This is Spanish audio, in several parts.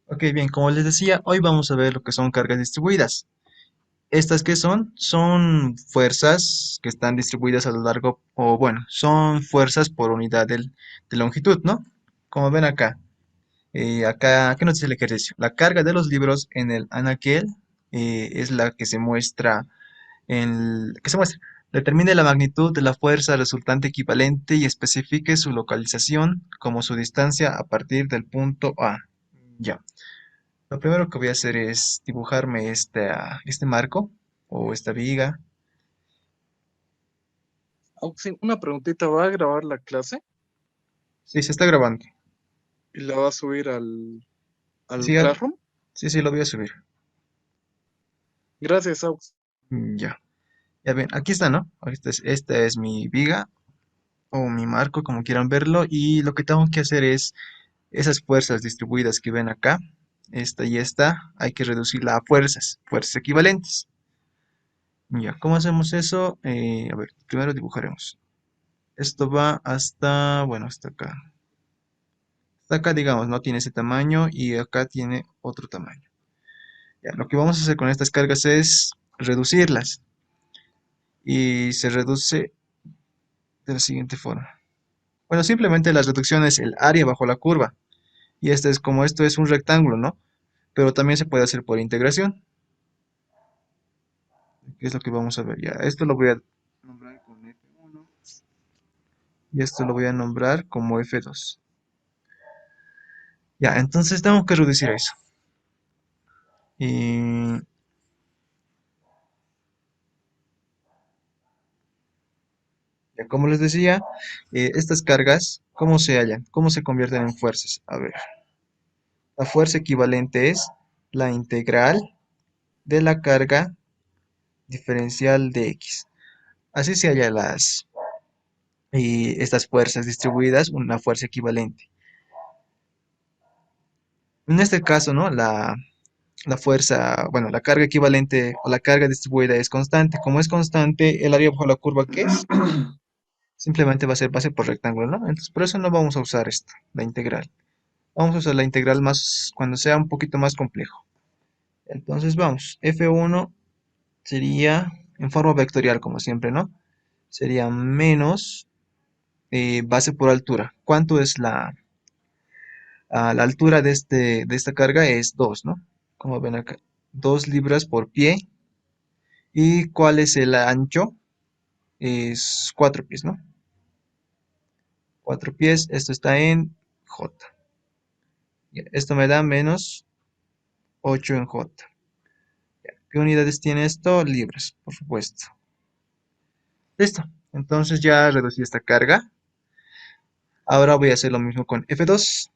Ok, bien, como les decía, hoy vamos a ver lo que son cargas distribuidas. ¿Estas qué son? Son fuerzas que están distribuidas a lo largo, o bueno, son fuerzas por unidad de longitud, ¿no? Como ven acá, ¿qué nos dice el ejercicio? La carga de los libros en el anaquel es la que se muestra ¿qué se muestra? Determine la magnitud de la fuerza resultante equivalente y especifique su localización como su distancia a partir del punto A. Ya. Lo primero que voy a hacer es dibujarme este marco o esta viga. Auxin, una preguntita, ¿va a grabar la clase Sí, se está grabando. y la va a subir al Sí, Classroom? sí, sí, lo voy a subir. Gracias, Aux. Ya. Ya ven, aquí está, ¿no? Esta es mi viga o mi marco, como quieran verlo. Y lo que tengo que hacer es esas fuerzas distribuidas que ven acá, esta y esta, hay que reducirla a fuerzas equivalentes. Ya, ¿cómo hacemos eso? A ver, primero dibujaremos. Esto va hasta, bueno, hasta acá. Hasta acá, digamos, no tiene ese tamaño y acá tiene otro tamaño. Ya, lo que vamos a hacer con estas cargas es reducirlas. Y se reduce de la siguiente forma. Bueno, simplemente la reducción es el área bajo la curva. Y este es como esto es un rectángulo, ¿no? Pero también se puede hacer por integración. ¿Qué es lo que vamos a ver? Ya, esto lo voy a nombrar con F1 y esto lo voy a nombrar como F2. Ya, entonces tengo que reducir eso. Y ya, como les decía, estas cargas, ¿cómo se hallan? ¿Cómo se convierten en fuerzas? A ver, la fuerza equivalente es la integral de la carga diferencial de X. Así se hallan estas fuerzas distribuidas, una fuerza equivalente. En este caso, ¿no? La fuerza, bueno, la carga equivalente o la carga distribuida es constante. Como es constante, el área bajo la curva, ¿qué es? Simplemente va a ser base por rectángulo, ¿no? Entonces, por eso no vamos a usar esto, la integral. Vamos a usar la integral más cuando sea un poquito más complejo. Entonces, vamos, F1 sería en forma vectorial, como siempre, ¿no? Sería menos base por altura. ¿Cuánto es la altura de esta carga? Es 2, ¿no? Como ven acá, 2 libras por pie. ¿Y cuál es el ancho? Es 4 pies, ¿no? 4 pies, esto está en J. Ya, esto me da menos 8 en J. Ya, ¿qué unidades tiene esto? Libras, por supuesto. Listo. Entonces ya reducí esta carga. Ahora voy a hacer lo mismo con F2.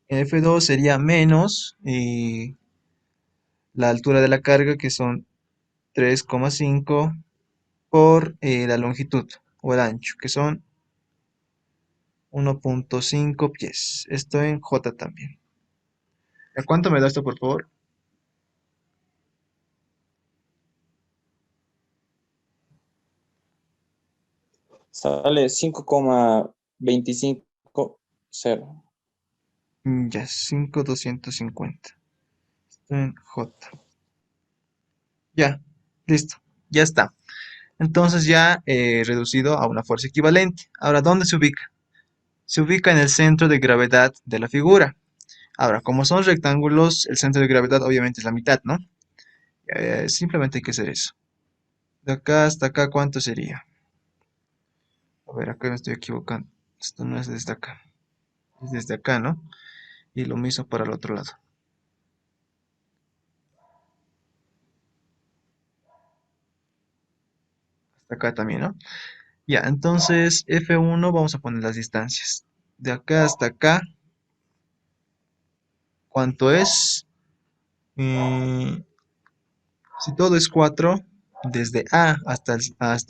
F2 sería menos la altura de la carga, que son 3,5 por la longitud o el ancho, que son 1,5 pies. Esto en J también. ¿A cuánto me da esto, por favor? Sale 5,250. Ya, 5,250. Esto en J. Ya, listo. Ya está. Entonces ya he reducido a una fuerza equivalente. Ahora, ¿dónde se ubica? Se ubica en el centro de gravedad de la figura. Ahora, como son rectángulos, el centro de gravedad obviamente es la mitad, ¿no? Simplemente hay que hacer eso. De acá hasta acá, ¿cuánto sería? A ver, acá me estoy equivocando. Esto no es desde acá. Es desde acá, ¿no? Y lo mismo para el otro lado. Hasta acá también, ¿no? Ya, entonces F1 vamos a poner las distancias. De acá hasta acá, ¿cuánto es? Mm, si todo es 4, desde A hasta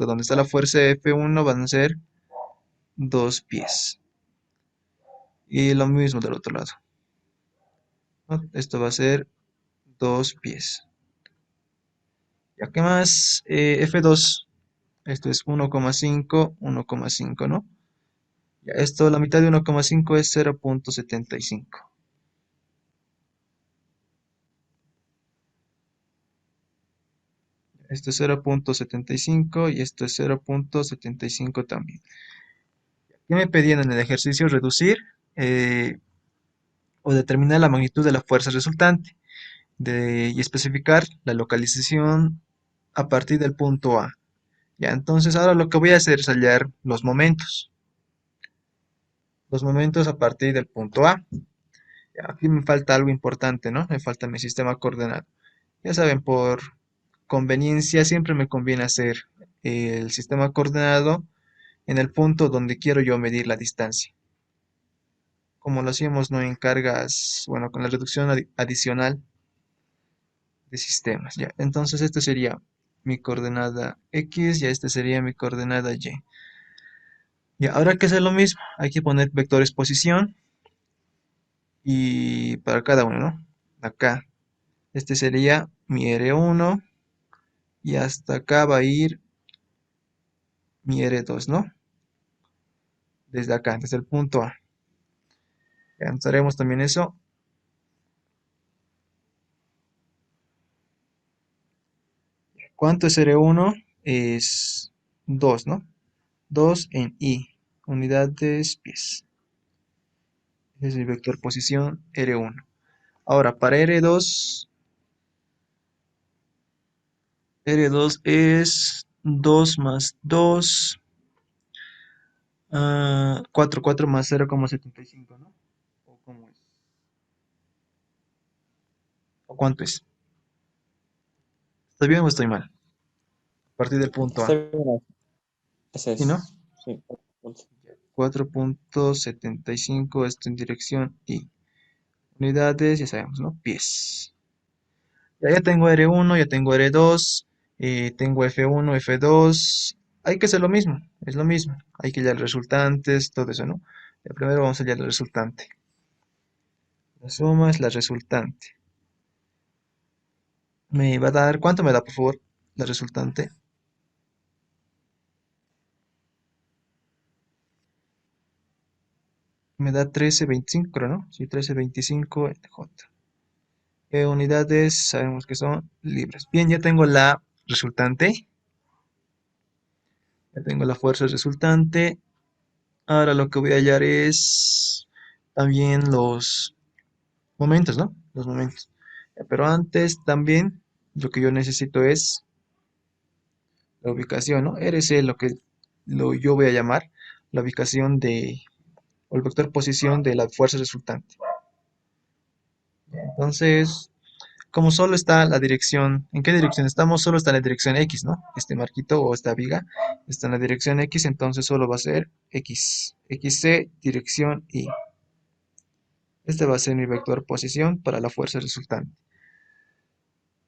donde está la fuerza F1 van a ser 2 pies. Y lo mismo del otro lado, ¿no? Esto va a ser 2 pies. Ya que más, F2, esto es 1,5, 1,5, ¿no? Ya, esto, la mitad de 1,5 es 0,75. Esto es 0,75 y esto es 0,75 también. ¿Qué me pedían en el ejercicio? Reducir eh, o determinar la magnitud de la fuerza resultante y especificar la localización a partir del punto A. Ya, entonces ahora lo que voy a hacer es hallar los momentos. Los momentos a partir del punto A. Ya, aquí me falta algo importante, ¿no? Me falta mi sistema coordenado. Ya saben, por conveniencia siempre me conviene hacer el sistema coordenado en el punto donde quiero yo medir la distancia. Como lo hacíamos, ¿no? En cargas, bueno, con la reducción adicional de sistemas, ¿ya? Entonces, este sería mi coordenada X y este sería mi coordenada Y. Y ahora hay que hacer lo mismo, hay que poner vectores posición y para cada uno, ¿no? Acá, este sería mi R1 y hasta acá va a ir mi R2, ¿no? Desde acá, desde el punto A. Ya haremos también eso. ¿Cuánto es R1? Es 2, ¿no? 2 en I, unidades pies. Ese es mi vector posición R1. Ahora, para R2 es 2 más 2, 4, 4 más 0,75, ¿no? ¿O cómo es? ¿O cuánto es? ¿Estoy bien o estoy mal? A partir del punto Está A. bien. Ese ¿Sí, no? es. Sí. 4,75, esto en dirección I. Unidades, ya sabemos, ¿no? Pies. Ya tengo R1, ya tengo R2, tengo F1, F2. Hay que hacer lo mismo, es lo mismo. Hay que hallar resultantes, todo eso, ¿no? Primero vamos a hallar el resultante. La suma es la resultante. Me va a dar, ¿cuánto me da, por favor, la resultante? Me da 13,25, creo, ¿no? Sí, 13,25 J. Unidades, sabemos que son libras. Bien, ya tengo la resultante. Ya tengo la fuerza resultante. Ahora lo que voy a hallar es también los momentos, ¿no? Los momentos. Pero antes también lo que yo necesito es la ubicación, ¿no? RC, yo voy a llamar la ubicación o el vector posición de la fuerza resultante. Entonces, como solo está la dirección, ¿en qué dirección estamos? Solo está en la dirección X, ¿no? Este marquito o esta viga está en la dirección X, entonces solo va a ser X. XC, dirección Y. Este va a ser mi vector posición para la fuerza resultante.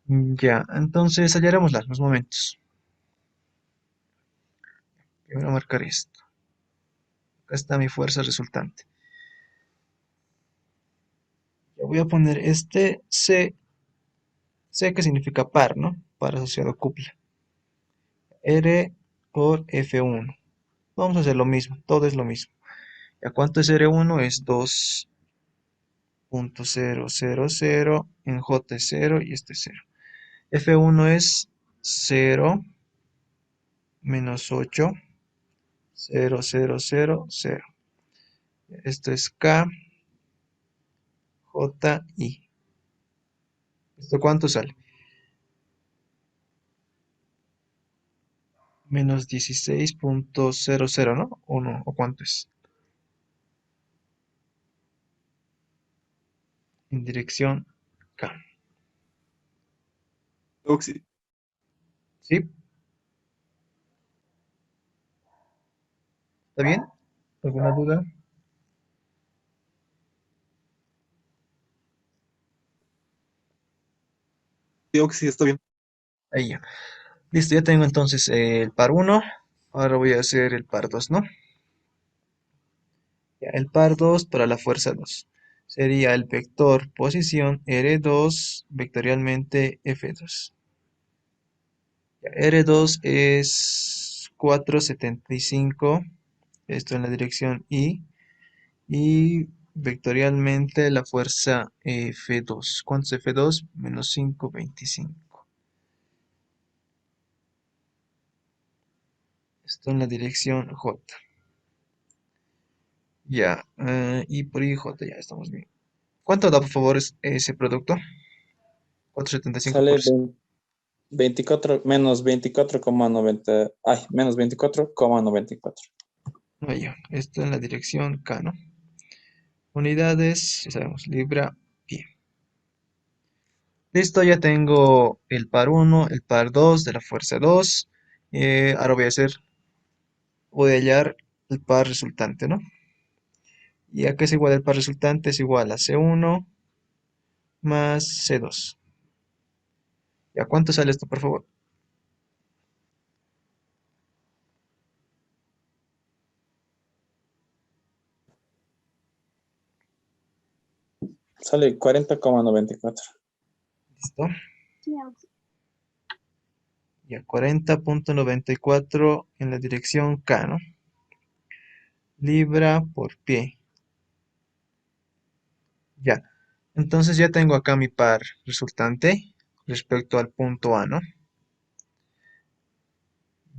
Ya, entonces hallaremos los momentos. Voy a marcar esto. Acá está mi fuerza resultante. Ya voy a poner este C que significa par, ¿no? Par asociado a cúpula. R por F1. Vamos a hacer lo mismo, todo es lo mismo. ¿Ya cuánto es R1? Es 2,000 en J es 0 y este es 0. F1 es 0 menos 8, 0, 0, 0, 0. Esto es K, J, I. ¿Esto cuánto sale? Menos 16,00, ¿no? ¿O no? ¿O cuánto es? En dirección K. Oxi. ¿Sí? ¿Está bien? ¿Alguna duda? Sí, Oxi, está bien. Ahí ya. Listo, ya tengo entonces el par 1. Ahora voy a hacer el par 2, ¿no? Ya, el par 2 para la fuerza 2. Sería el vector posición R2 vectorialmente F2. Ya, R2 es 4,75 esto en la dirección y vectorialmente la fuerza F2. ¿Cuánto es F2? Menos 5,25. Esto en la dirección J. Ya, y por I J, ya estamos bien. ¿Cuánto da, por favor, ese producto? 4,75 Sale por... 24 menos 24,90. Ay, menos 24,94. Vaya, esto en la dirección K, ¿no? Unidades, ya sabemos, libra, pie. Listo, ya tengo el par 1, el par 2 de la fuerza 2. Ahora voy a hallar el par resultante, ¿no? Y a qué es igual el par resultante es igual a C1 más C2. ¿Y a cuánto sale esto, por favor? Sale 40,94. ¿Listo? Ya, 40,94 en la dirección K, ¿no? Libra por pie. Ya. Entonces ya tengo acá mi par resultante respecto al punto A, ¿no?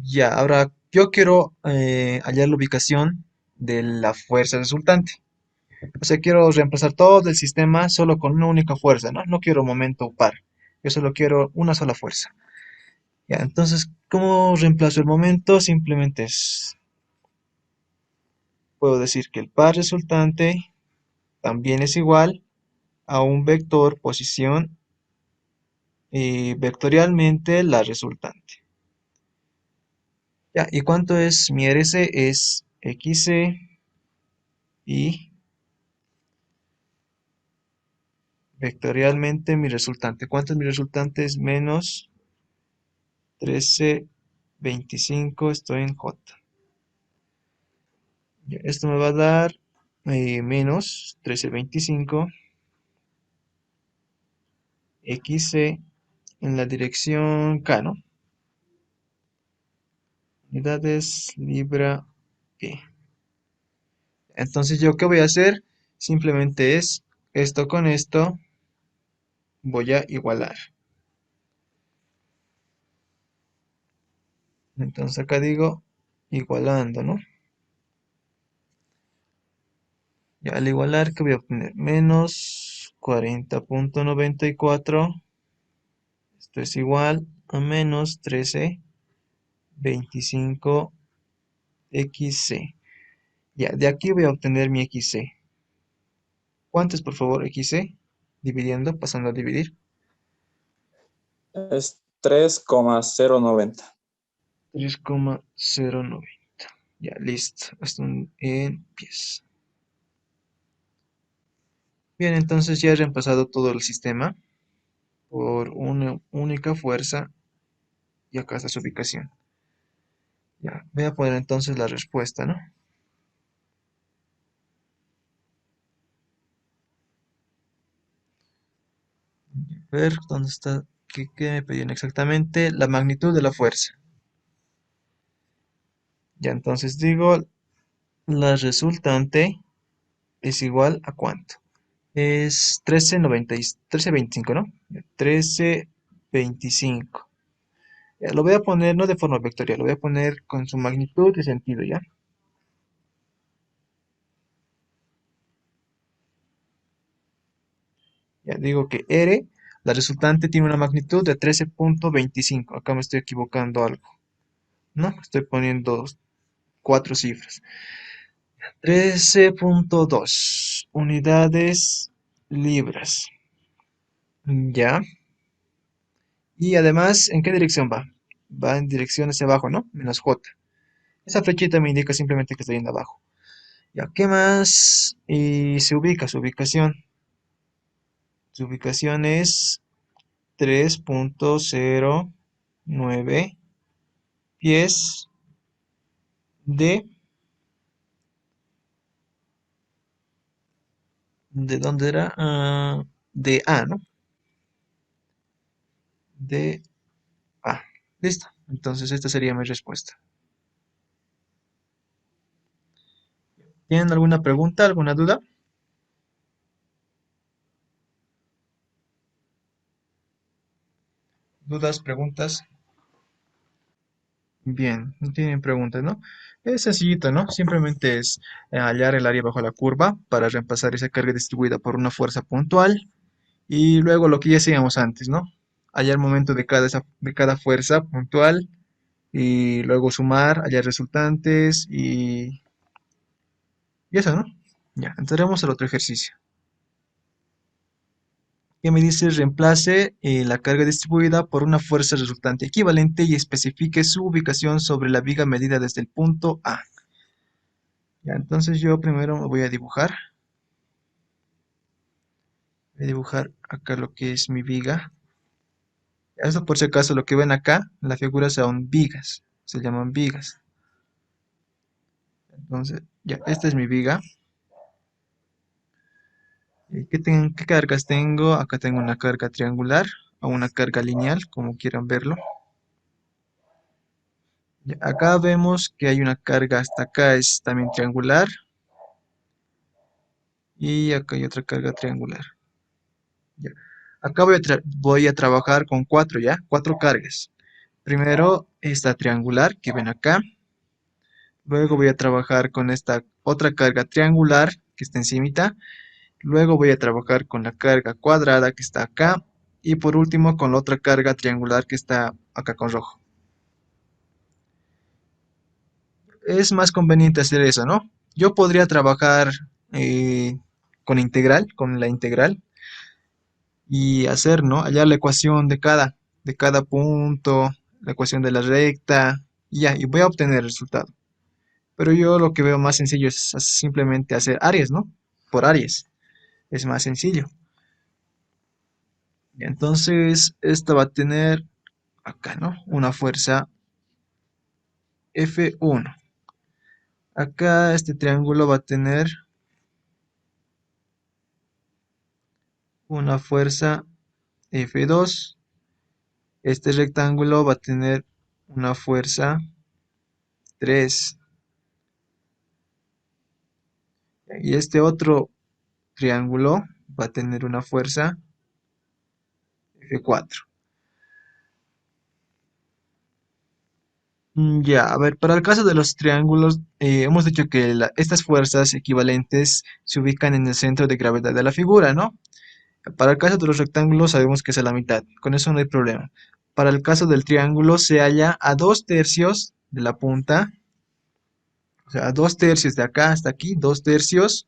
Ya, ahora yo quiero hallar la ubicación de la fuerza resultante. O sea, quiero reemplazar todo el sistema solo con una única fuerza, ¿no? No quiero momento par. Yo solo quiero una sola fuerza. Ya, entonces, ¿cómo reemplazo el momento? Simplemente puedo decir que el par resultante también es igual a un vector posición y vectorialmente la resultante. Ya, ¿y cuánto es mi RC? Es XC y vectorialmente mi resultante. ¿Cuánto es mi resultante? Es menos 13,25. Estoy en J. Ya, esto me va a dar menos 13,25 XC en la dirección K, ¿no? Unidades libra P. Entonces, ¿yo qué voy a hacer? Simplemente es esto con esto, voy a igualar. Entonces acá digo igualando, ¿no? Y al igualar, ¿qué voy a obtener? Menos 40,94. Esto es igual a menos 13,25 XC. Ya, de aquí voy a obtener mi XC. ¿Cuánto es, por favor, XC? Dividiendo, pasando a dividir. Es 3,090. 3,090. Ya, listo. Esto en pies. Bien, entonces ya he reemplazado todo el sistema por una única fuerza y acá está su ubicación. Ya, voy a poner entonces la respuesta, ¿no? A ver, ¿dónde está? ¿Qué me pedían exactamente? La magnitud de la fuerza. Ya, entonces digo, la resultante es igual a ¿cuánto? Es 13,25, ¿no? 13,25. Ya, lo voy a poner no de forma vectorial, lo voy a poner con su magnitud y sentido, ¿ya? Ya digo que R, la resultante tiene una magnitud de 13,25. Acá me estoy equivocando algo, ¿no? Estoy poniendo cuatro cifras. 13,2 unidades libras. Ya. Y además, ¿en qué dirección va? Va en dirección hacia abajo, ¿no? Menos J. Esa flechita me indica simplemente que estoy yendo abajo. Ya, ¿qué más? Y se ubica, su ubicación. Su ubicación es 3,09 pies de... ¿De dónde era? De A, ¿no? De A. Listo. Entonces esta sería mi respuesta. ¿Tienen alguna pregunta, alguna duda? ¿Dudas, preguntas? Bien, no tienen preguntas, ¿no? Es sencillito, ¿no? Simplemente es hallar el área bajo la curva para reemplazar esa carga distribuida por una fuerza puntual y luego lo que ya hacíamos antes, ¿no? Hallar el momento de de cada fuerza puntual y luego sumar, hallar resultantes y eso, ¿no? Ya, entraremos al otro ejercicio. Que me dice reemplace la carga distribuida por una fuerza resultante equivalente y especifique su ubicación sobre la viga medida desde el punto A. Ya, entonces yo primero me voy a dibujar. Voy a dibujar acá lo que es mi viga. Eso por si acaso lo que ven acá, en la figura son vigas. Se llaman vigas. Entonces, ya, esta es mi viga. ¿Qué cargas tengo? Acá tengo una carga triangular o una carga lineal, como quieran verlo. Ya, acá vemos que hay una carga hasta acá, es también triangular. Y acá hay otra carga triangular. Ya. Acá voy a trabajar con cuatro, ¿ya? Cuatro cargas. Primero esta triangular que ven acá. Luego voy a trabajar con esta otra carga triangular que está encimita. Luego voy a trabajar con la carga cuadrada que está acá. Y por último con la otra carga triangular que está acá con rojo. Es más conveniente hacer eso, ¿no? Yo podría trabajar con integral, con la integral, y hacer, ¿no? Hallar la ecuación de cada punto, la ecuación de la recta, y ya, y voy a obtener el resultado. Pero yo lo que veo más sencillo es simplemente hacer áreas, ¿no? Por áreas. Es más sencillo. Y entonces, esta va a tener acá, ¿no? Una fuerza F1. Acá este triángulo va a tener una fuerza F2. Este rectángulo va a tener una fuerza 3. Y este otro triángulo va a tener una fuerza F4. Ya, a ver, para el caso de los triángulos, hemos dicho que estas fuerzas equivalentes se ubican en el centro de gravedad de la figura, ¿no? Para el caso de los rectángulos sabemos que es a la mitad, con eso no hay problema. Para el caso del triángulo se halla a 2/3 de la punta, o sea, a 2/3 de acá hasta aquí, 2/3,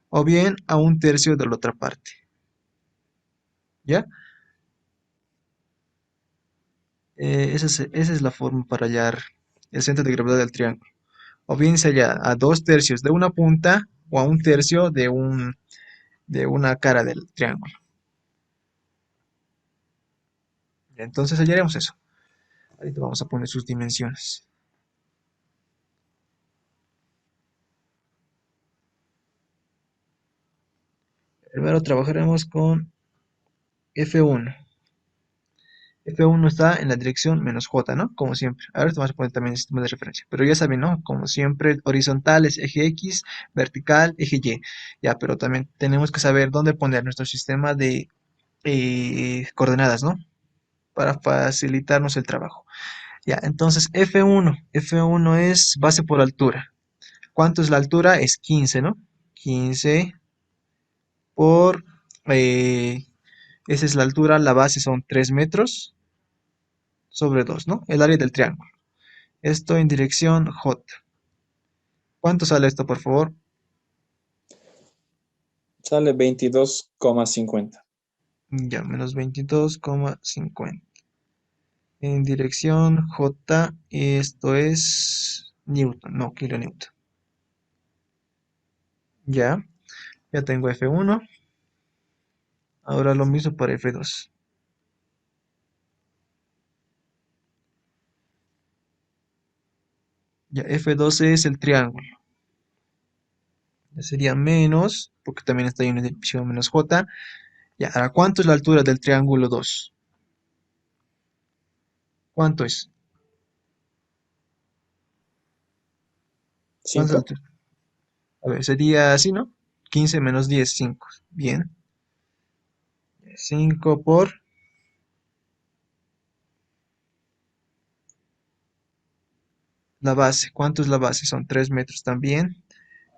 o bien a 1/3 de la otra parte, ¿ya? Esa es la forma para hallar el centro de gravedad del triángulo. O bien se halla a 2/3 de una punta o a 1/3 de una cara del triángulo. Entonces hallaremos eso. Ahorita vamos a poner sus dimensiones. Primero trabajaremos con F1. F1 está en la dirección menos J, ¿no? Como siempre. Ahora vamos a poner también el sistema de referencia. Pero ya saben, ¿no? Como siempre, horizontal es eje X, vertical, eje Y. Ya, pero también tenemos que saber dónde poner nuestro sistema de coordenadas, ¿no? Para facilitarnos el trabajo. Ya, entonces F1 es base por altura. ¿Cuánto es la altura? Es 15, ¿no? 15 por, eh, esa es la altura, la base son 3 metros sobre 2, ¿no? El área del triángulo. Esto en dirección J. ¿Cuánto sale esto, por favor? Sale 22,50. Ya, menos 22,50. En dirección J, esto es Newton, no kilonewton. Ya, ya tengo F1. Ahora lo mismo para F2. Ya, F2 es el triángulo. Ya sería menos, porque también está ahí en dirección menos J. Ya, ahora, ¿cuánto es la altura del triángulo 2? ¿Cuánto es? ¿Cuánto es la 5. altura? A ver, sería así, ¿no? 15 menos 10, 5. Bien. 5 por la base. ¿Cuánto es la base? Son 3 metros también.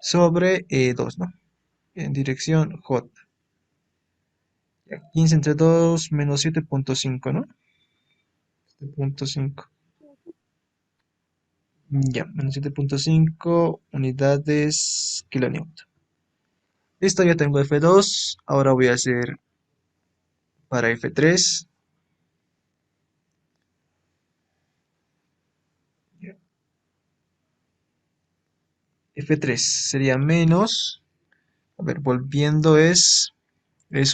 Sobre 2, ¿no? En dirección J. Ya, 15 entre 2 menos 7,5, ¿no? 7,5. Ya, menos 7,5 unidades kilonewton. Listo, ya tengo F2. Ahora voy a hacer para F3. F3 sería menos. A ver, volviendo es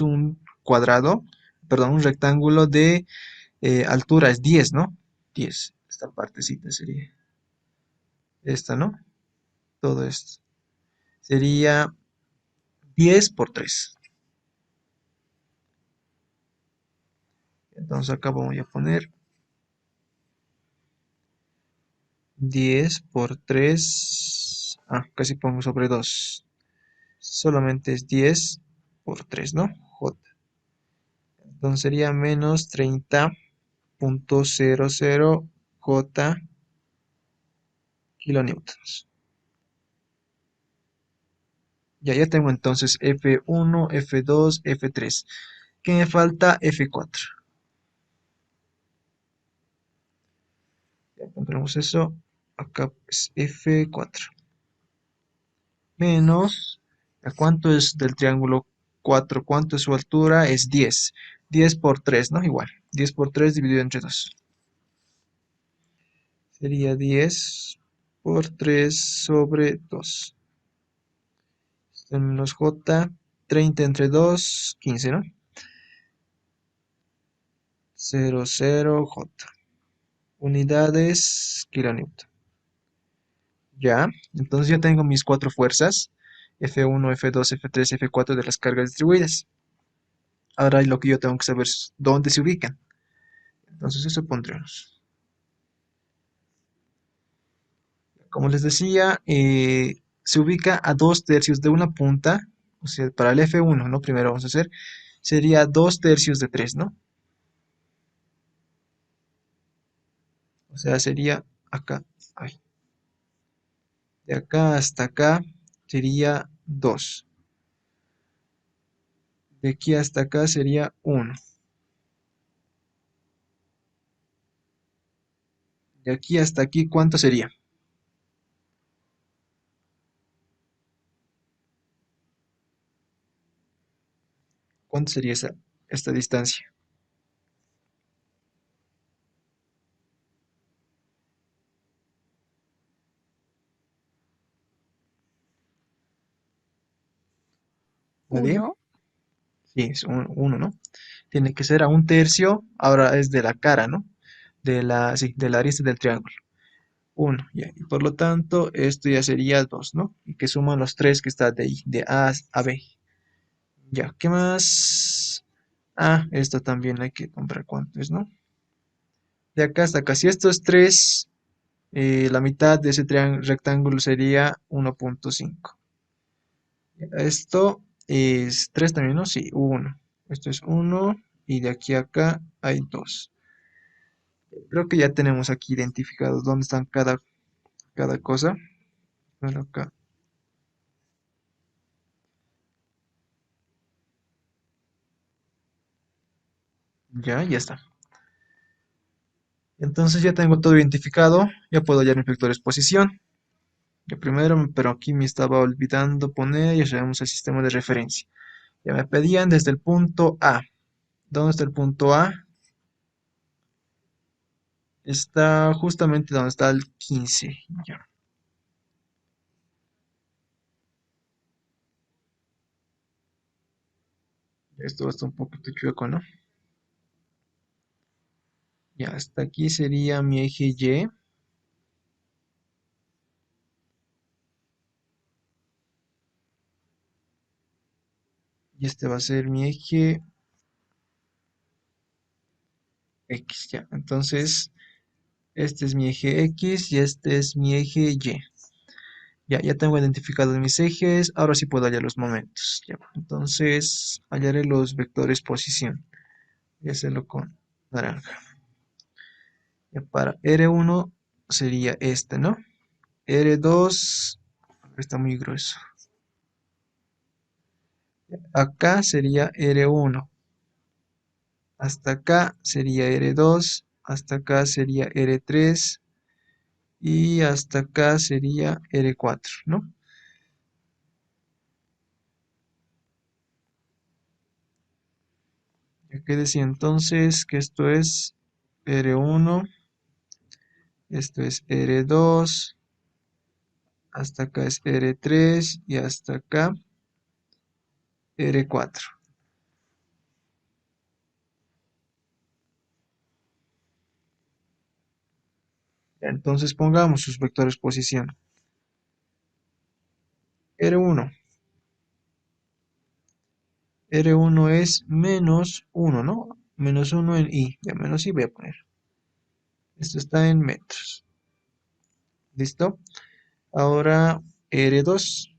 un cuadrado, perdón, un rectángulo de altura es 10, ¿no? 10. Esta partecita sería esta, ¿no? Todo esto. Sería 10 por 3. Entonces acá voy a poner 10 por 3. Ah, casi pongo sobre 2. Solamente es 10 por 3, ¿no? J. Entonces sería menos 30,00 J kilonewtons. Ya tengo entonces F1, F2, F3. ¿Qué me falta? F4. Ya encontramos eso. Acá es F4. Menos, ¿a cuánto es del triángulo 4? ¿Cuánto es su altura? Es 10. 10 por 3, ¿no? Igual. 10 por 3 dividido entre 2. Sería 10 por 3 sobre 2. Menos J. 30 entre 2, 15, ¿no? 00 J. Unidades kilonewton. Ya, entonces ya tengo mis cuatro fuerzas. F1, F2, F3, F4 de las cargas distribuidas. Ahora lo que yo tengo que saber es dónde se ubican. Entonces eso pondremos. Como les decía, se ubica a 2 tercios de una punta. O sea, para el F1, ¿no? Primero vamos a hacer. Sería 2 tercios de 3, ¿no? O sea, sería acá. Ay, de acá hasta acá sería 2. De aquí hasta acá sería 1. De aquí hasta aquí, ¿cuánto sería? ¿Cuánto sería esta distancia? ¿Nadie? Uno. Sí, es 1, ¿no? Tiene que ser a 1 tercio, ahora es de la cara, ¿no? Sí, de la arista del triángulo. 1, ya. Y por lo tanto, esto ya sería 2, ¿no? Y que suman los 3 que está de ahí, de A a B. Ya, ¿qué más? Ah, esto también hay que comprar cuánto es, ¿no? De acá hasta acá. Si esto es 3, la mitad de ese rectángulo sería 1,5. Esto es 3 también, ¿no? Sí, 1. Esto es 1 y de aquí a acá hay 2. Creo que ya tenemos aquí identificados dónde están cada cosa. Pero acá. Ya está. Entonces ya tengo todo identificado. Ya puedo hallar mi vector de exposición. Yo primero, pero aquí me estaba olvidando poner y llegamos al sistema de referencia. Ya me pedían desde el punto A. ¿Dónde está el punto A? Está justamente donde está el 15. Ya. Esto está un poquito chueco, ¿no? Ya, hasta aquí sería mi eje Y. Y este va a ser mi eje X, ya. Entonces, este es mi eje X y este es mi eje Y. Ya tengo identificados mis ejes, ahora sí puedo hallar los momentos. Ya, entonces hallaré los vectores posición. Voy a hacerlo con naranja. Ya, para R1 sería este, ¿no? R2 está muy grueso. Acá sería R1. Hasta acá sería R2. Hasta acá sería R3. Y hasta acá sería R4, ¿no? Ya que decía entonces que esto es R1, esto es R2, hasta acá es R3 y hasta acá R4. Entonces pongamos sus vectores posición. R1. R1 es menos 1, ¿no? Menos 1 en I. Ya menos I voy a poner. Esto está en metros. ¿Listo? Ahora R2.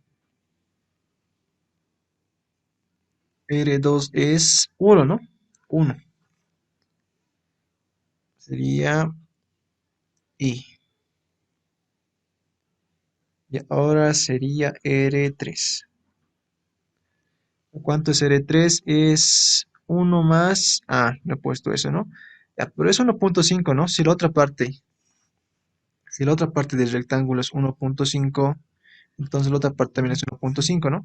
R2 es 1, ¿no? 1. Sería I. Y ahora sería R3. ¿Cuánto es R3? Es 1 más... Ah, no he puesto eso, ¿no? Ya, pero es 1.5, ¿no? Si la otra parte del rectángulo es 1.5, entonces la otra parte también es 1.5, ¿no?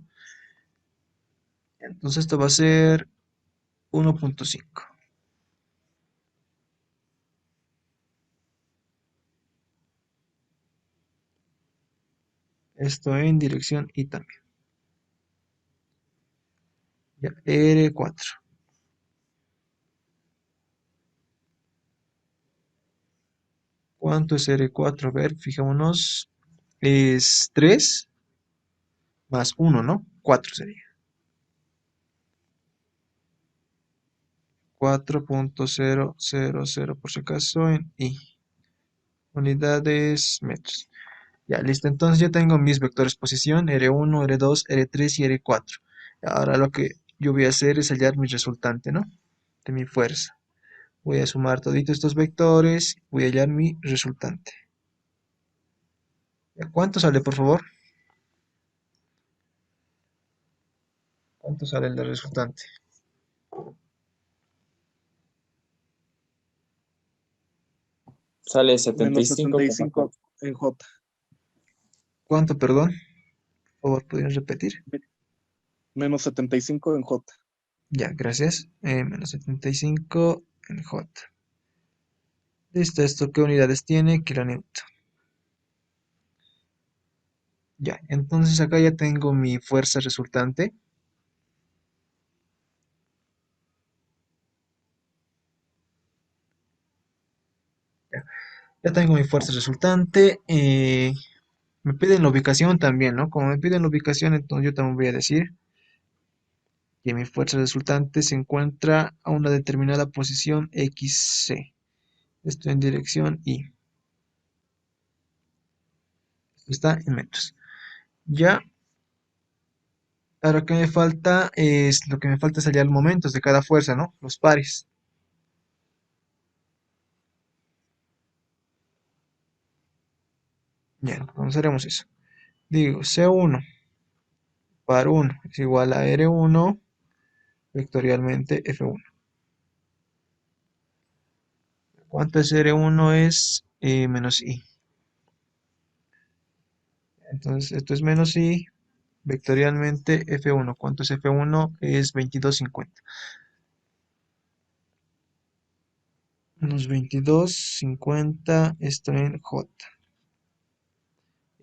Entonces esto va a ser 1.5. Esto en dirección Y también. Ya, R4. ¿Cuánto es R4? A ver, fijémonos. Es 3 más 1, ¿no? 4 sería. 4.000 por si acaso en I. Unidades metros. Ya, listo. Entonces ya tengo mis vectores posición, R1, R2, R3 y R4. Ahora lo que yo voy a hacer es hallar mi resultante, ¿no? De mi fuerza. Voy a sumar toditos estos vectores, voy a hallar mi resultante. Ya, ¿cuánto sale, por favor? ¿Cuánto sale el resultante? Sale Menos 75 75,4. en J. ¿Cuánto, perdón? Por favor, ¿podrían repetir? Menos 75 en J. Ya, gracias. Menos 75 en J. Listo, ¿esto qué unidades tiene? Kilonewton. Ya, entonces acá ya tengo mi fuerza resultante. Ya, ya tengo mi fuerza resultante. Me piden la ubicación también, ¿no? Como me piden la ubicación, entonces yo también voy a decir que mi fuerza resultante se encuentra a una determinada posición XC. Esto en dirección Y. Esto está en metros. Ya, ahora que me falta es lo que me falta es hallar los momentos de cada fuerza, ¿no? Los pares. Ya, entonces haremos eso. Digo, C1 par 1 es igual a R1 vectorialmente F1. ¿Cuánto es R1? Es menos I. Entonces, esto es menos I vectorialmente F1. ¿Cuánto es F1? Es 22,50. Menos 22,50, esto en J.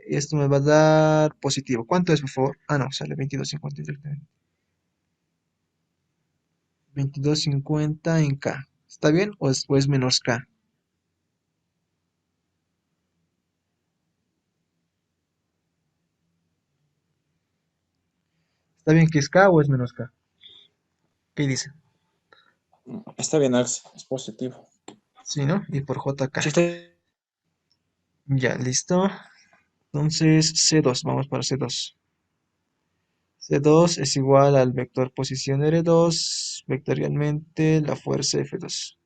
Y esto me va a dar positivo. ¿Cuánto es, por favor? Ah, no, sale 22,50 directamente. 22,50 en K. ¿Está bien o es menos K? ¿Está bien que es K o es menos K? ¿Qué dice? Está bien, Axel, es positivo. Sí, ¿no? Y por JK. Sí, está Ya, listo. Entonces, C2, vamos para C2. C2 es igual al vector posición R2, vectorialmente la fuerza F2.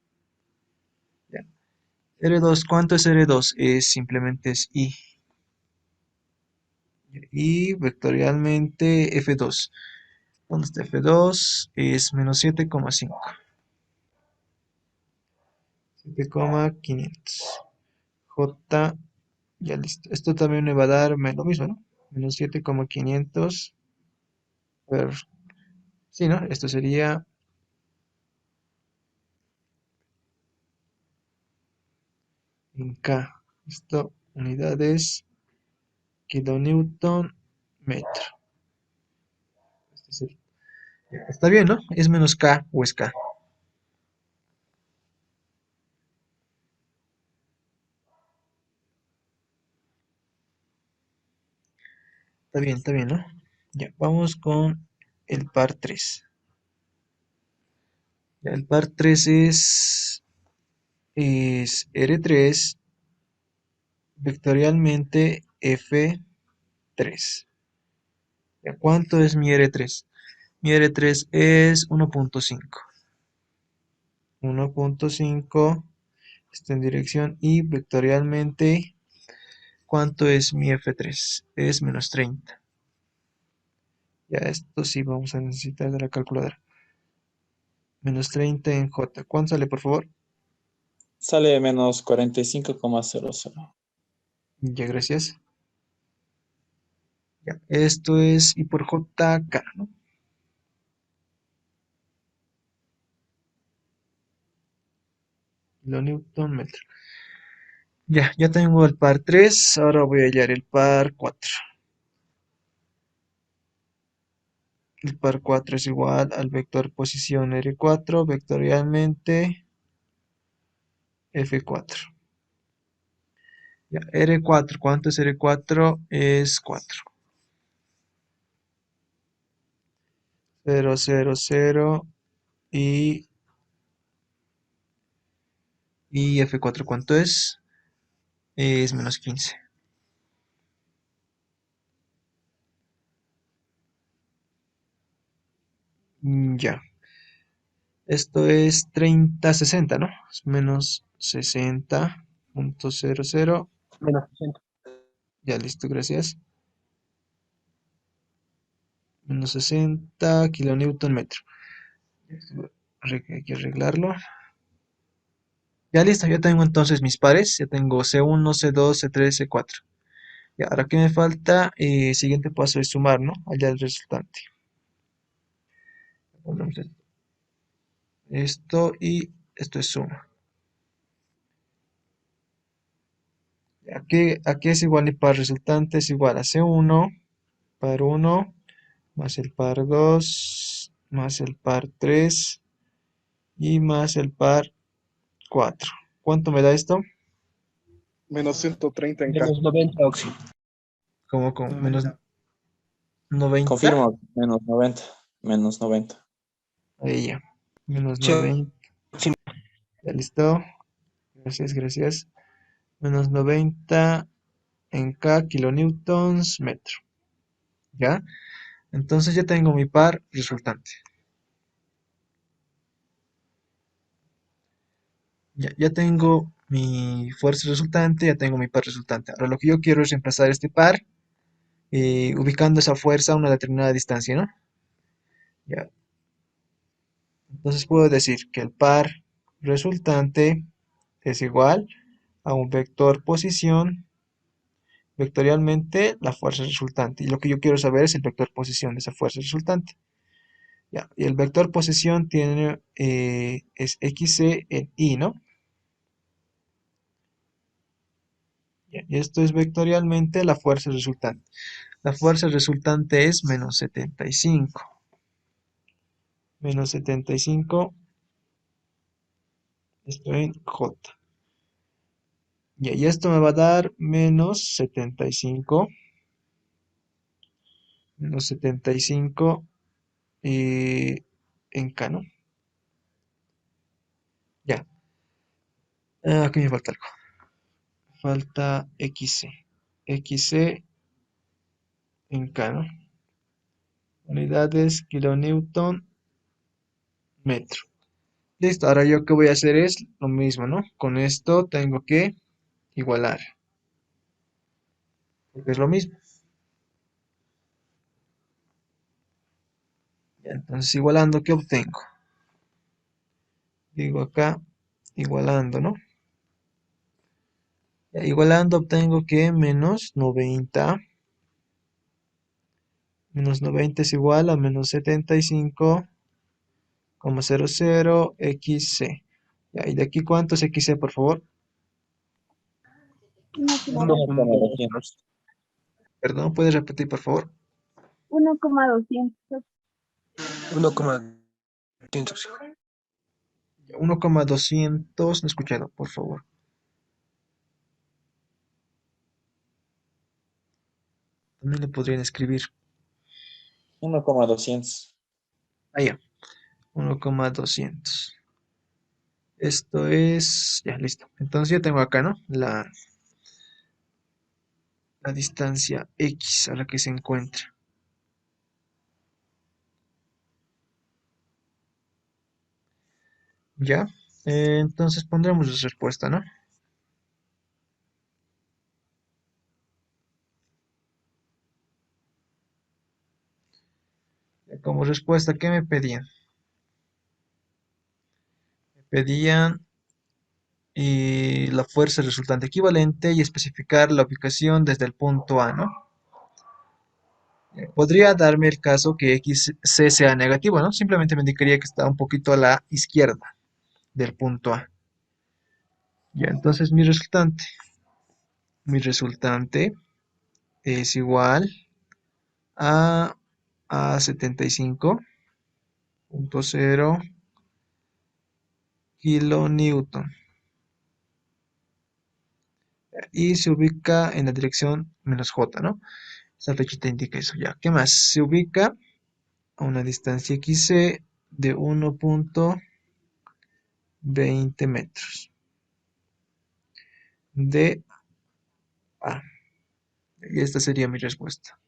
Ya. R2, ¿cuánto es R2? Simplemente es I. Y vectorialmente F2. ¿Dónde está F2? Es menos 7,5. 7,500. J, ya listo. Esto también me va a dar lo mismo, ¿no? Menos 7,500. A ver, sí, ¿no? Esto sería en K. Esto, unidades, kilonewton, metro. Este está bien, ¿no? Es menos K o es K. Está bien, ¿no? Ya, vamos con el par 3. Ya, el par 3 es R3 vectorialmente F3. ¿Ya cuánto es mi R3? Mi R3 es 1,5. 1,5 está en dirección y vectorialmente, ¿cuánto es mi F3? Es menos 30. Ya esto sí vamos a necesitar de la calculadora. Menos 30 en J. ¿Cuánto sale, por favor? Sale menos 45,00. Ya, gracias. Ya, esto es I por J, K, ¿no? Kilonewton metro. Ya tengo el par 3. Ahora voy a hallar el par 4. El par 4 es igual al vector posición R4, vectorialmente F4. Ya, R4, ¿cuánto es R4? Es 4. 0, 0, 0 y, y F4, ¿cuánto es? Es menos 15. Ya, esto es 30, 60, ¿no? Es menos 60,00. Menos 60. Ya, listo, gracias. Menos 60 kilonewton metro. Hay que arreglarlo. Ya listo, ya tengo entonces mis pares. Ya tengo C1, C2, C3, C4. Ya, ahora que me falta, siguiente paso es sumar, ¿no? Allá el resultante. Ponemos esto y esto es suma. Aquí es igual el par resultante es igual a C1, par 1, más el par 2, más el par 3 y más el par 4. ¿Cuánto me da esto? Menos 130 en K. Menos 90, Oxy. Como con menos 90. Confirmo, menos 90. Menos 90. Ahí ya. Menos Sí, 90. sí. Ya listo. Gracias, gracias. Menos 90 en K kilonewtons metro. ¿Ya? Entonces ya tengo mi par resultante. Ya tengo mi fuerza resultante, ya tengo mi par resultante. Ahora lo que yo quiero es reemplazar este par ubicando esa fuerza a una determinada distancia, ¿no? Ya. Entonces puedo decir que el par resultante es igual a un vector posición vectorialmente la fuerza resultante. Y lo que yo quiero saber es el vector posición de esa fuerza resultante. Ya. Y el vector posición tiene, es xc en y, ¿no? Ya, y esto es vectorialmente la fuerza resultante. La fuerza resultante es menos 75. Menos 75, esto en J. Y esto me va a dar menos 75. Menos 75 en K, ¿no? Ya. Aquí me falta algo. Falta XC. XC en K, ¿no? Unidades, kilonewton, metro. Listo, ahora yo que voy a hacer es lo mismo, ¿no? Con esto tengo que igualar, porque es lo mismo. Ya, entonces, igualando, ¿qué obtengo? Digo acá, igualando, ¿no? Ya, igualando obtengo que menos 90 es igual a menos 75,00 XC. Ya, ¿y de aquí cuánto es XC, por favor? 1,200. Perdón, ¿puedes repetir, por favor? 1,200. 1,200. 1,200, no he escuchado, por favor. También lo podrían escribir. 1,200. Allá, 1,200. Esto es, ya, listo. Entonces ya tengo acá, ¿no? La distancia X a la que se encuentra. ¿Ya? Entonces pondremos la respuesta, ¿no? Como respuesta, ¿qué me pedían? Me pedían la fuerza resultante equivalente y especificar la ubicación desde el punto A, ¿no? Podría darme el caso que XC sea negativo, ¿no? Simplemente me indicaría que está un poquito a la izquierda del punto A. Ya, entonces mi resultante es igual a 75,0 kilonewton y se ubica en la dirección menos J, ¿no? Esa flechita indica eso, ya. ¿Qué más? Se ubica a una distancia XC de 1,20 metros de A. Y esta sería mi respuesta.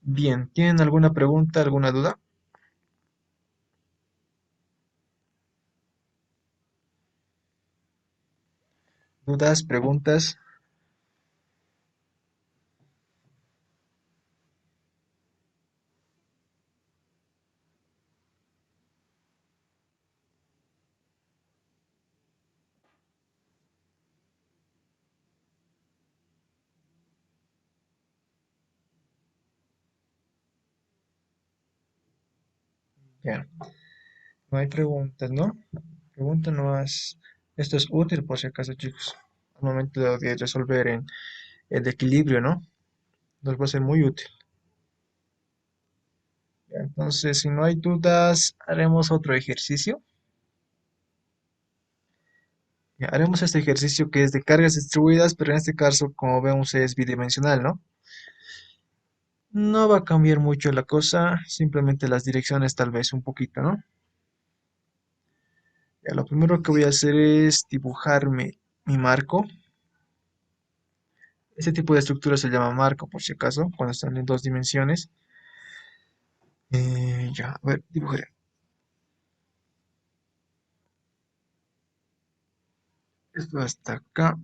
Bien, ¿tienen alguna pregunta, alguna duda? ¿Dudas, preguntas? Ya, no hay preguntas, ¿no? Pregunta nomás. Esto es útil por si acaso, chicos. Al momento de resolver en el equilibrio, ¿no? Nos va a ser muy útil. Ya, entonces, si no hay dudas, haremos otro ejercicio. Ya, haremos este ejercicio que es de cargas distribuidas, pero en este caso, como vemos, es bidimensional, ¿no? No va a cambiar mucho la cosa, simplemente las direcciones tal vez un poquito, ¿no? Ya, lo primero que voy a hacer es dibujarme mi marco. Este tipo de estructura se llama marco, por si acaso, cuando están en dos dimensiones. Ya, a ver, dibujaré. Esto hasta acá.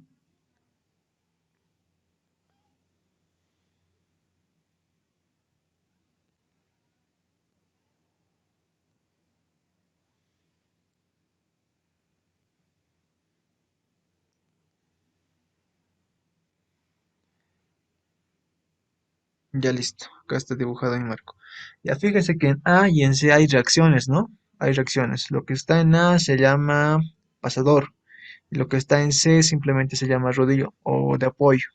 Ya listo, acá está dibujado mi marco. Ya fíjense que en A y en C hay reacciones, ¿no? Hay reacciones. Lo que está en A se llama pasador y lo que está en C simplemente se llama rodillo o de apoyo,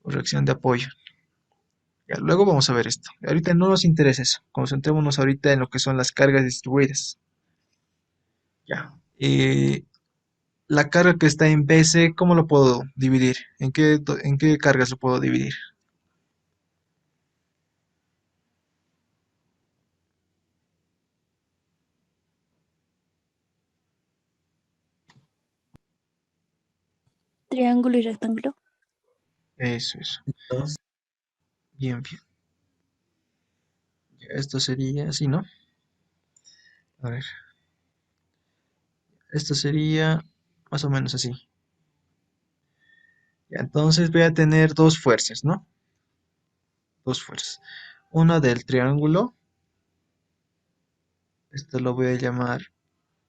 o reacción de apoyo. Ya, luego vamos a ver esto. Ahorita no nos interesa eso. Concentrémonos ahorita en lo que son las cargas distribuidas. Ya. La carga que está en BC, ¿cómo lo puedo dividir? ¿En qué cargas lo puedo dividir? triángulo y rectángulo. Eso, eso. Dos. Bien, bien. Ya, esto sería así, ¿no? A ver, esto sería más o menos así. Ya, entonces voy a tener dos fuerzas, ¿no? Dos fuerzas. Una del triángulo, esto lo voy a llamar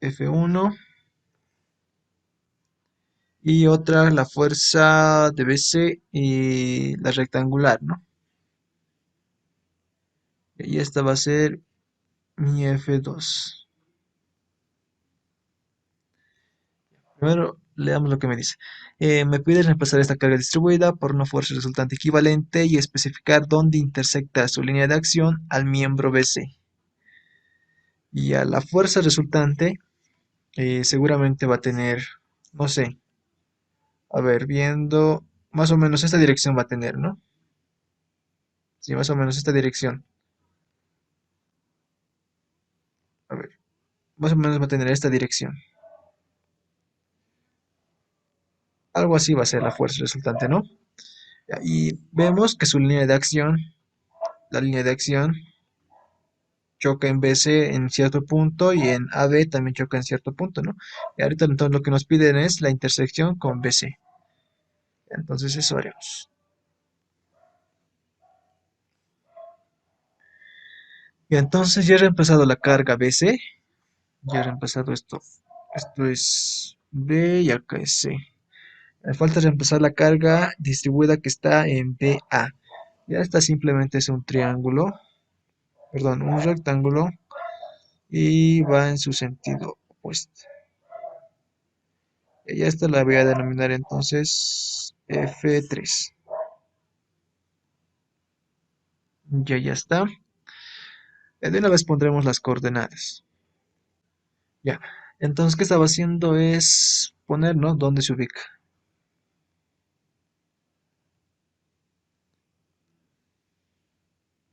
F1, y otra la fuerza de BC y la rectangular, ¿no? Y esta va a ser mi F2. Primero leamos lo que me dice. Me pide reemplazar esta carga distribuida por una fuerza resultante equivalente y especificar dónde intersecta su línea de acción al miembro BC. Y a la fuerza resultante seguramente va a tener, no sé, a ver, viendo, más o menos esta dirección va a tener, ¿no? Sí, más o menos esta dirección. A ver, más o menos va a tener esta dirección. Algo así va a ser la fuerza resultante, ¿no? Ya, y vemos que su línea de acción, la línea de acción, choca en BC en cierto punto y en AB también choca en cierto punto, ¿no? Y ahorita entonces lo que nos piden es la intersección con BC. Entonces eso haremos. Y entonces ya he reemplazado la carga BC, ya he reemplazado esto. Esto es B y acá es C. Me falta reemplazar la carga distribuida que está en BA. Ya esta simplemente es un triángulo, perdón, un rectángulo y va en su sentido opuesto. Y ya esta la voy a denominar entonces F3. Ya está. De una vez pondremos las coordenadas. Ya. Entonces, ¿qué estaba haciendo? Es poner, ¿no? ¿Dónde se ubica?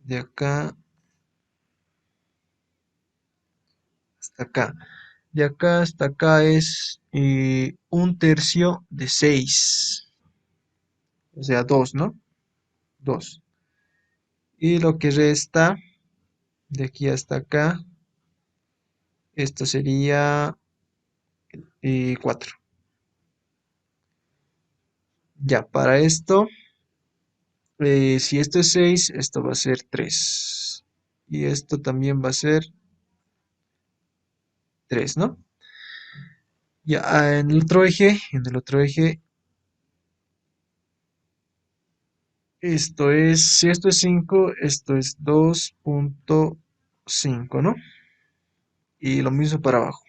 De acá hasta acá. De acá hasta acá es un tercio de 6. O sea, 2, ¿no? 2. Y lo que resta de aquí hasta acá, esto sería 4. Ya, para esto, si esto es 6, esto va a ser 3. Y esto también va a ser 3, ¿no? Ya, en el otro eje, si esto es 5, esto es 2.5, ¿no? Y lo mismo para abajo.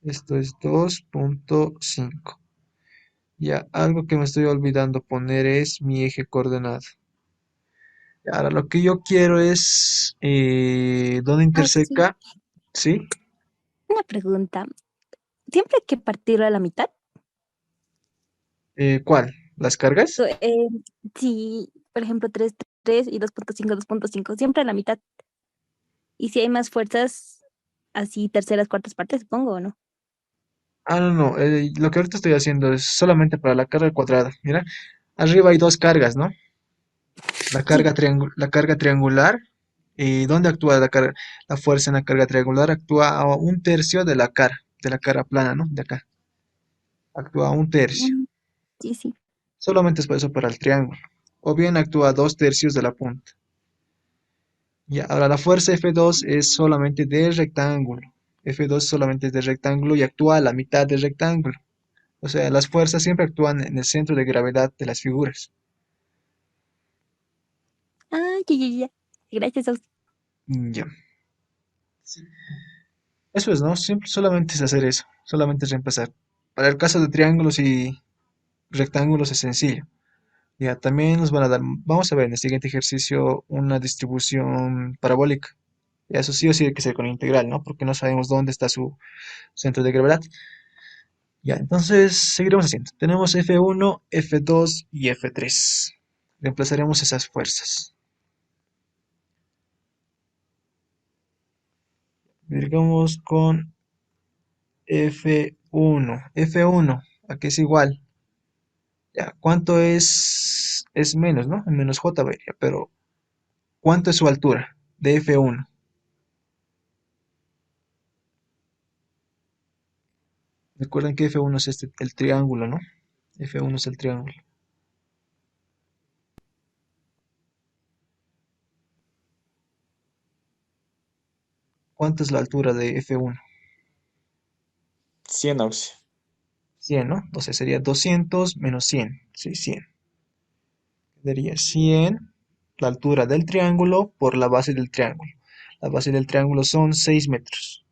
Esto es 2.5. Ya, algo que me estoy olvidando poner es mi eje coordenado. Ahora lo que yo quiero es dónde Ah, sí. interseca, ¿sí? Una pregunta. ¿Siempre hay que partirlo a la mitad? ¿Cuál? ¿Las cargas? So, si, por ejemplo, 3 3 y 2.5 2.5 siempre a la mitad. Y si hay más fuerzas, así terceras, cuartas partes, supongo, ¿o no? Ah, no, no. Lo que ahorita estoy haciendo es solamente para la carga cuadrada. Mira, arriba hay dos cargas, ¿no? Sí. La carga triangular. ¿Y dónde actúa la fuerza en la carga triangular? Actúa a un tercio de la cara plana, ¿no? De acá. Actúa a un tercio. Mm, sí, sí. Solamente es por eso para el triángulo. O bien actúa a 2 tercios de la punta. Ya, ahora la fuerza F2 es solamente de rectángulo. F2 solamente es de rectángulo y actúa a la mitad del rectángulo. O sea, las fuerzas siempre actúan en el centro de gravedad de las figuras. Ah, ya, ya, ya. Gracias a usted. Ya. Sí. Eso es, ¿no? Siempre solamente es hacer eso. Solamente es reemplazar. Para el caso de triángulos y rectángulos es sencillo. Ya, también nos van a dar, vamos a ver en el siguiente ejercicio una distribución parabólica. Y eso sí o sí hay que ser con integral, ¿no? Porque no sabemos dónde está su centro de gravedad. Ya, entonces seguiremos haciendo. Tenemos F1, F2 y F3. Reemplazaremos esas fuerzas. Digamos con F1, aquí es igual. Ya, ¿cuánto es? Es menos, ¿no? Menos J vería, pero ¿cuánto es su altura de F1? Recuerden que F1 es el triángulo, ¿no? F1 es el triángulo. ¿Cuánto es la altura de F1? 100, Auxi. 100, ¿no? Entonces sería 200 menos 100. Sí, 100. Sería 100, la altura del triángulo por la base del triángulo. La base del triángulo son 6 metros.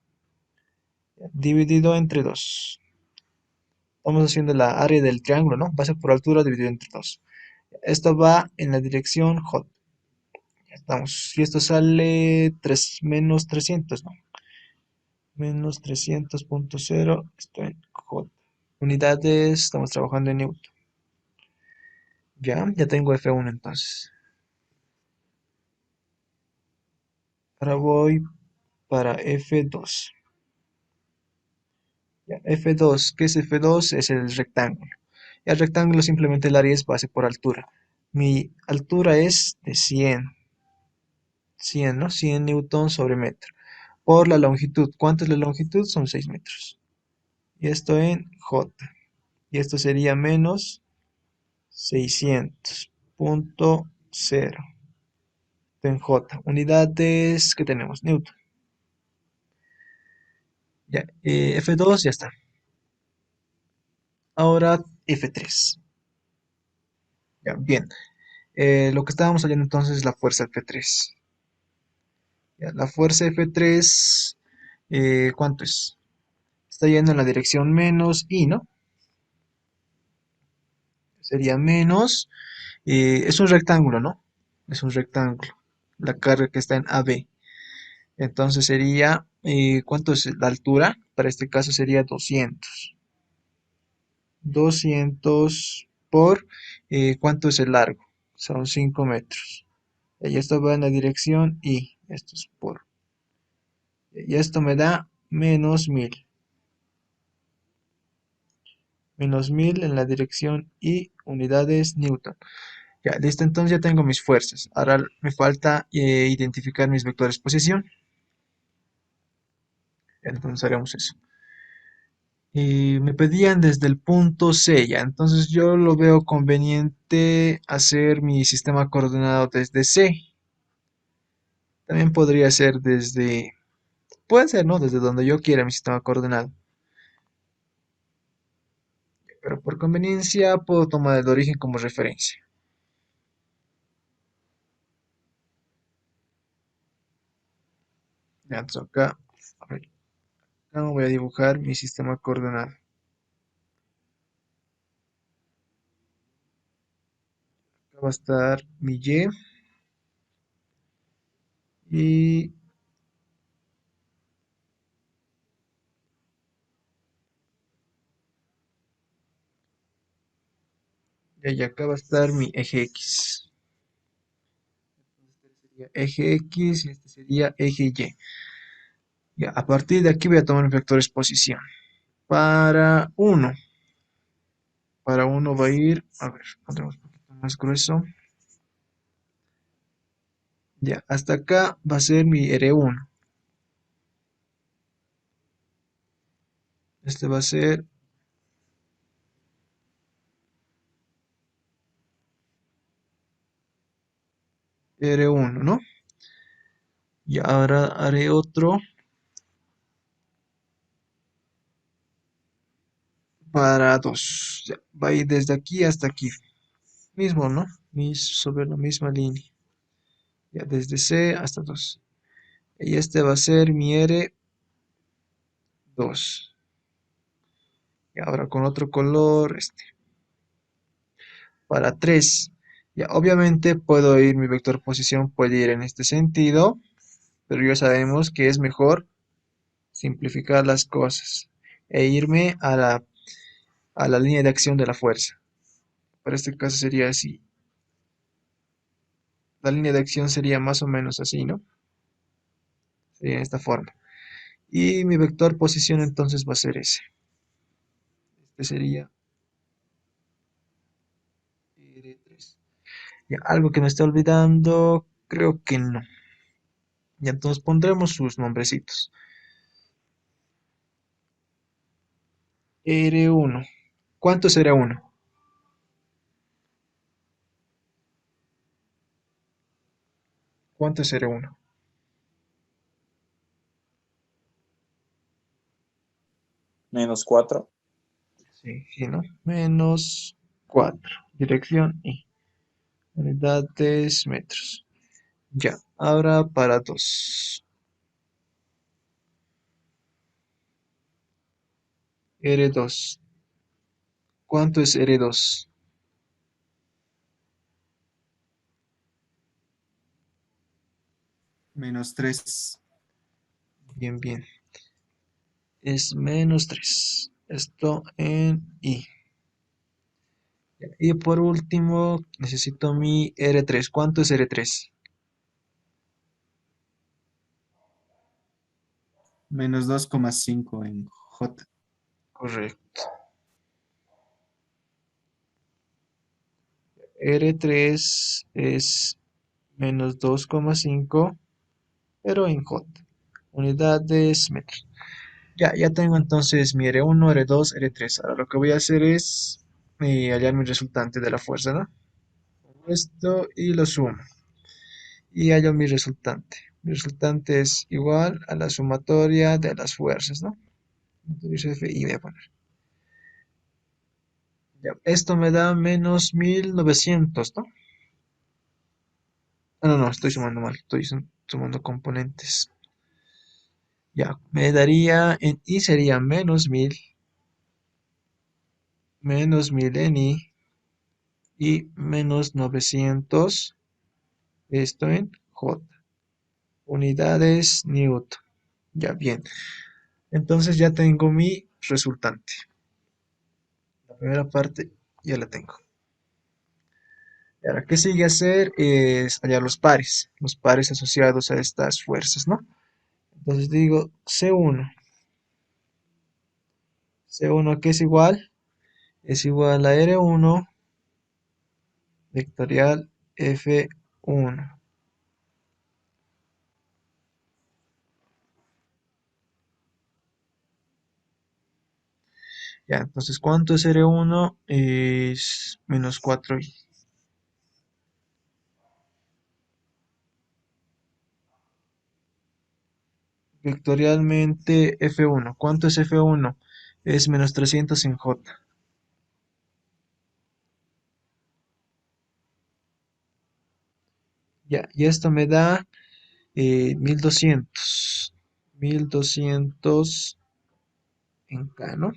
Dividido entre 2. Estamos haciendo la área del triángulo, ¿no? Base por altura dividido entre 2. Esto va en la dirección J. Ya estamos. Y esto sale menos 300, ¿no? Menos 300.0. Esto en J. Unidades, estamos trabajando en Newton. Ya tengo F1 entonces. Ahora voy para F2. Ya, F2, ¿qué es F2? Es el rectángulo. Y el rectángulo simplemente el área es base por altura. Mi altura es de 100, ¿no? 100 newton sobre metro. Por la longitud, ¿cuánto es la longitud? Son 6 metros. Y esto en J. Y esto sería menos 600.0 en J. Unidades que tenemos, newton. Ya, F2 ya está. Ahora F3. Ya, bien. Lo que estábamos hallando entonces es la fuerza F3. Ya, la fuerza F3, ¿cuánto es? Está yendo en la dirección menos I, ¿no? Sería menos, es un rectángulo, ¿no? Es un rectángulo. La carga que está en AB. Entonces sería, ¿cuánto es la altura? Para este caso sería 200. 200 por, ¿cuánto es el largo? Son 5 metros. Y esto va en la dirección I. Esto es por. Y esto me da menos 1000. Menos 1000 en la dirección I, unidades Newton. Ya, listo, entonces ya tengo mis fuerzas. Ahora me falta identificar mis vectores posición. Entonces haremos eso. Y me pedían desde el punto C, ya. Entonces yo lo veo conveniente hacer mi sistema coordenado desde C. También podría ser desde, puede ser, ¿no? Desde donde yo quiera mi sistema coordenado. Pero por conveniencia puedo tomar el origen como referencia. Ya, entonces acá, a ver, acá voy a dibujar mi sistema coordenado. Acá va a estar mi y y acá va a estar mi eje X. Este sería eje X y este sería eje Y. Ya, a partir de aquí voy a tomar mis vectores posición. Para uno, para uno va a ir, a ver, pondremos un poquito más grueso. Ya, hasta acá va a ser mi R1. Este va a ser R1, ¿no? Y ahora haré otro para 2. Ya, va a ir desde aquí hasta aquí. Mismo, ¿no? Sobre la misma línea. Ya, desde C hasta 2. Y este va a ser mi R2. Y ahora con otro color, este. Para 3. Ya, obviamente puedo ir, mi vector posición puede ir en este sentido, pero ya sabemos que es mejor simplificar las cosas e irme a la línea de acción de la fuerza. Para este caso sería así. La línea de acción sería más o menos así, ¿no? Sería de esta forma. Y mi vector posición entonces va a ser ese. Este sería R3. Ya, algo que me está olvidando, creo que no. Ya, entonces pondremos sus nombrecitos. R1. ¿Cuánto es R1? ¿Cuánto es R1? -4. Sí, sí, ¿no? Menos 4. Dirección y unidades metros. Ya, ahora para 2. R2. ¿Cuánto es R2? -3. Bien, bien. Es menos 3. Esto en I. Y por último, necesito mi R3. ¿Cuánto es R3? -2,5 en J. Correcto. R3 es menos 2,5, pero en J. Unidades metros. Ya tengo entonces mi R1, R2, R3. Ahora lo que voy a hacer es hallar mi resultante de la fuerza, ¿no? Esto y lo sumo. Y hallo mi resultante. Mi resultante es igual a la sumatoria de las fuerzas, ¿no? Entonces F y voy a poner. Ya, esto me da menos 1900, ¿no? Ah, no, no, estoy sumando mal. Estoy sumando componentes. Ya, me daría en I sería menos 1000 en I y menos 900, esto en J. Unidades Newton. Ya, bien. Entonces ya tengo mi resultante. La primera parte ya la tengo. Y ahora, ¿qué sigue hacer? Es hallar los pares asociados a estas fuerzas, ¿no? Entonces digo C1. C1, ¿qué es igual? Es igual a R1 vectorial F1. Ya, entonces, ¿cuánto es R1? Es menos 4i. Vectorialmente F1. ¿Cuánto es F1? Es menos 300 en J. Ya, y esto me da 1200. 1200 en K, ¿no?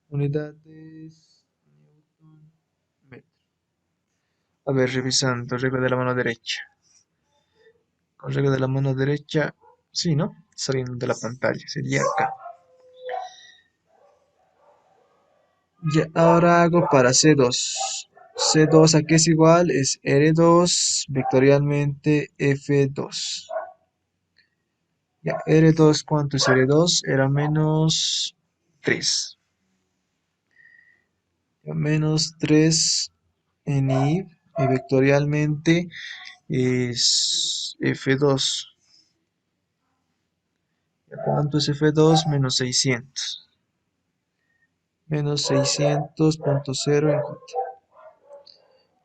Unidades Newton metro. A ver, revisando, regla de la mano derecha. Con regla de la mano derecha, sí, ¿no? Saliendo de la pantalla, sería acá. Ya, ahora hago para C2. C2 a qué es igual, es R2 vectorialmente F2. Ya, R2, ¿cuánto es R2? Era menos 3. Ya, menos 3 en I y vectorialmente es F2. Ya, ¿cuánto es F2? Menos 600. Menos 600.0 en J.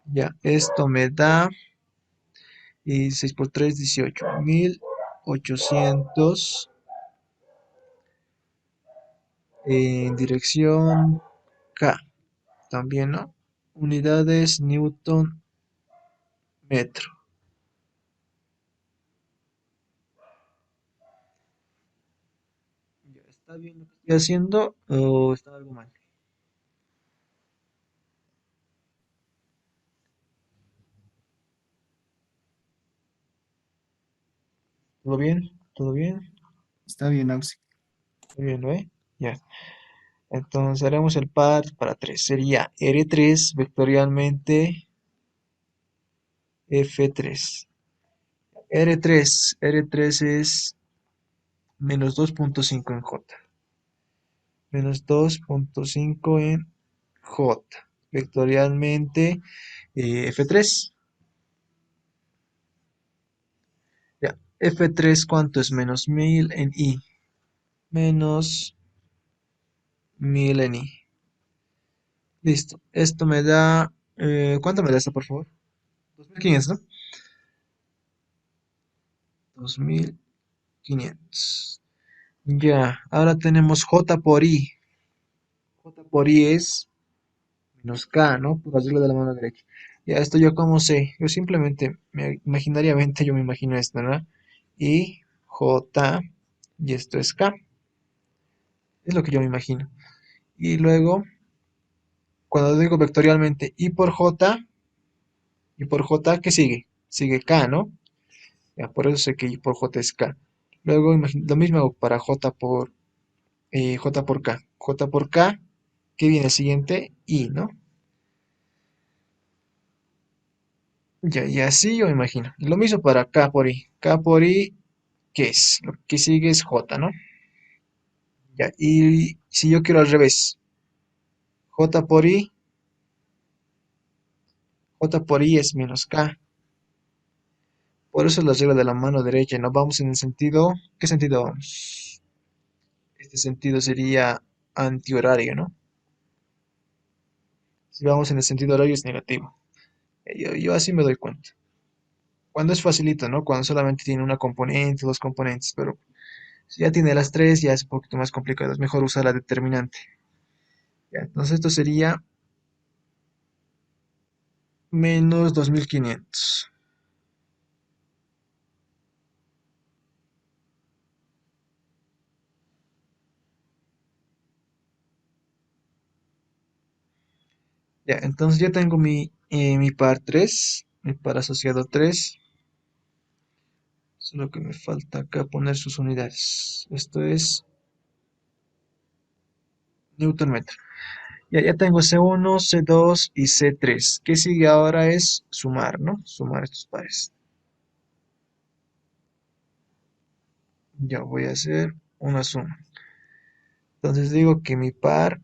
Ya, esto me da 6 por 3, 18. 1800 en dirección K. También, ¿no? Unidades Newton metro. Ya, ¿está bien lo que estoy haciendo o está algo mal? ¿Todo bien? ¿Todo bien? Está bien, Auxi. Muy bien, ¿lo ve? Ya. Entonces haremos el par para 3. Sería R3 vectorialmente F3. R3 es menos 2.5 en J. Menos 2.5 en J. Vectorialmente F3. Ya, F3, ¿cuánto es? Menos 1000 en I. Menos 1000 en I. Listo. Esto me da... ¿cuánto me da esto, por favor? 2500, ¿no? 2500. Ya, ahora tenemos J por I. J por I es menos K, ¿no? Por la regla de la mano derecha. Ya, esto yo como sé. Yo simplemente, imaginariamente, yo me imagino esto, ¿no? I, J, y esto es K. Es lo que yo me imagino. Y luego, cuando digo vectorialmente I por J, ¿qué sigue? Sigue K, ¿no? Ya, por eso sé que I por J es K. Luego, lo mismo hago para J por K. J por K, ¿qué viene siguiente? I, ¿no? Ya, y así yo me imagino. Y lo mismo para K por I. K por I, ¿qué es? Lo que sigue es J, ¿no? Ya, y si yo quiero al revés, J por I, J por I es menos K. Por eso la regla de la mano derecha, ¿no? Vamos en el sentido, ¿qué sentido vamos? Este sentido sería antihorario, ¿no? Si vamos en el sentido horario es negativo. Yo así me doy cuenta. Cuando es facilito, ¿no? Cuando solamente tiene una componente, dos componentes, pero si ya tiene las tres, ya es un poquito más complicado. Es mejor usar la determinante. Ya, entonces esto sería menos 2500. Ya, entonces ya tengo mi par 3, mi par asociado 3. Solo que me falta acá poner sus unidades. Esto es Newton metro. Ya tengo C1, C2 y C3. ¿Qué sigue ahora? Es sumar, ¿no? Sumar estos pares. Ya voy a hacer una suma. Entonces digo que mi par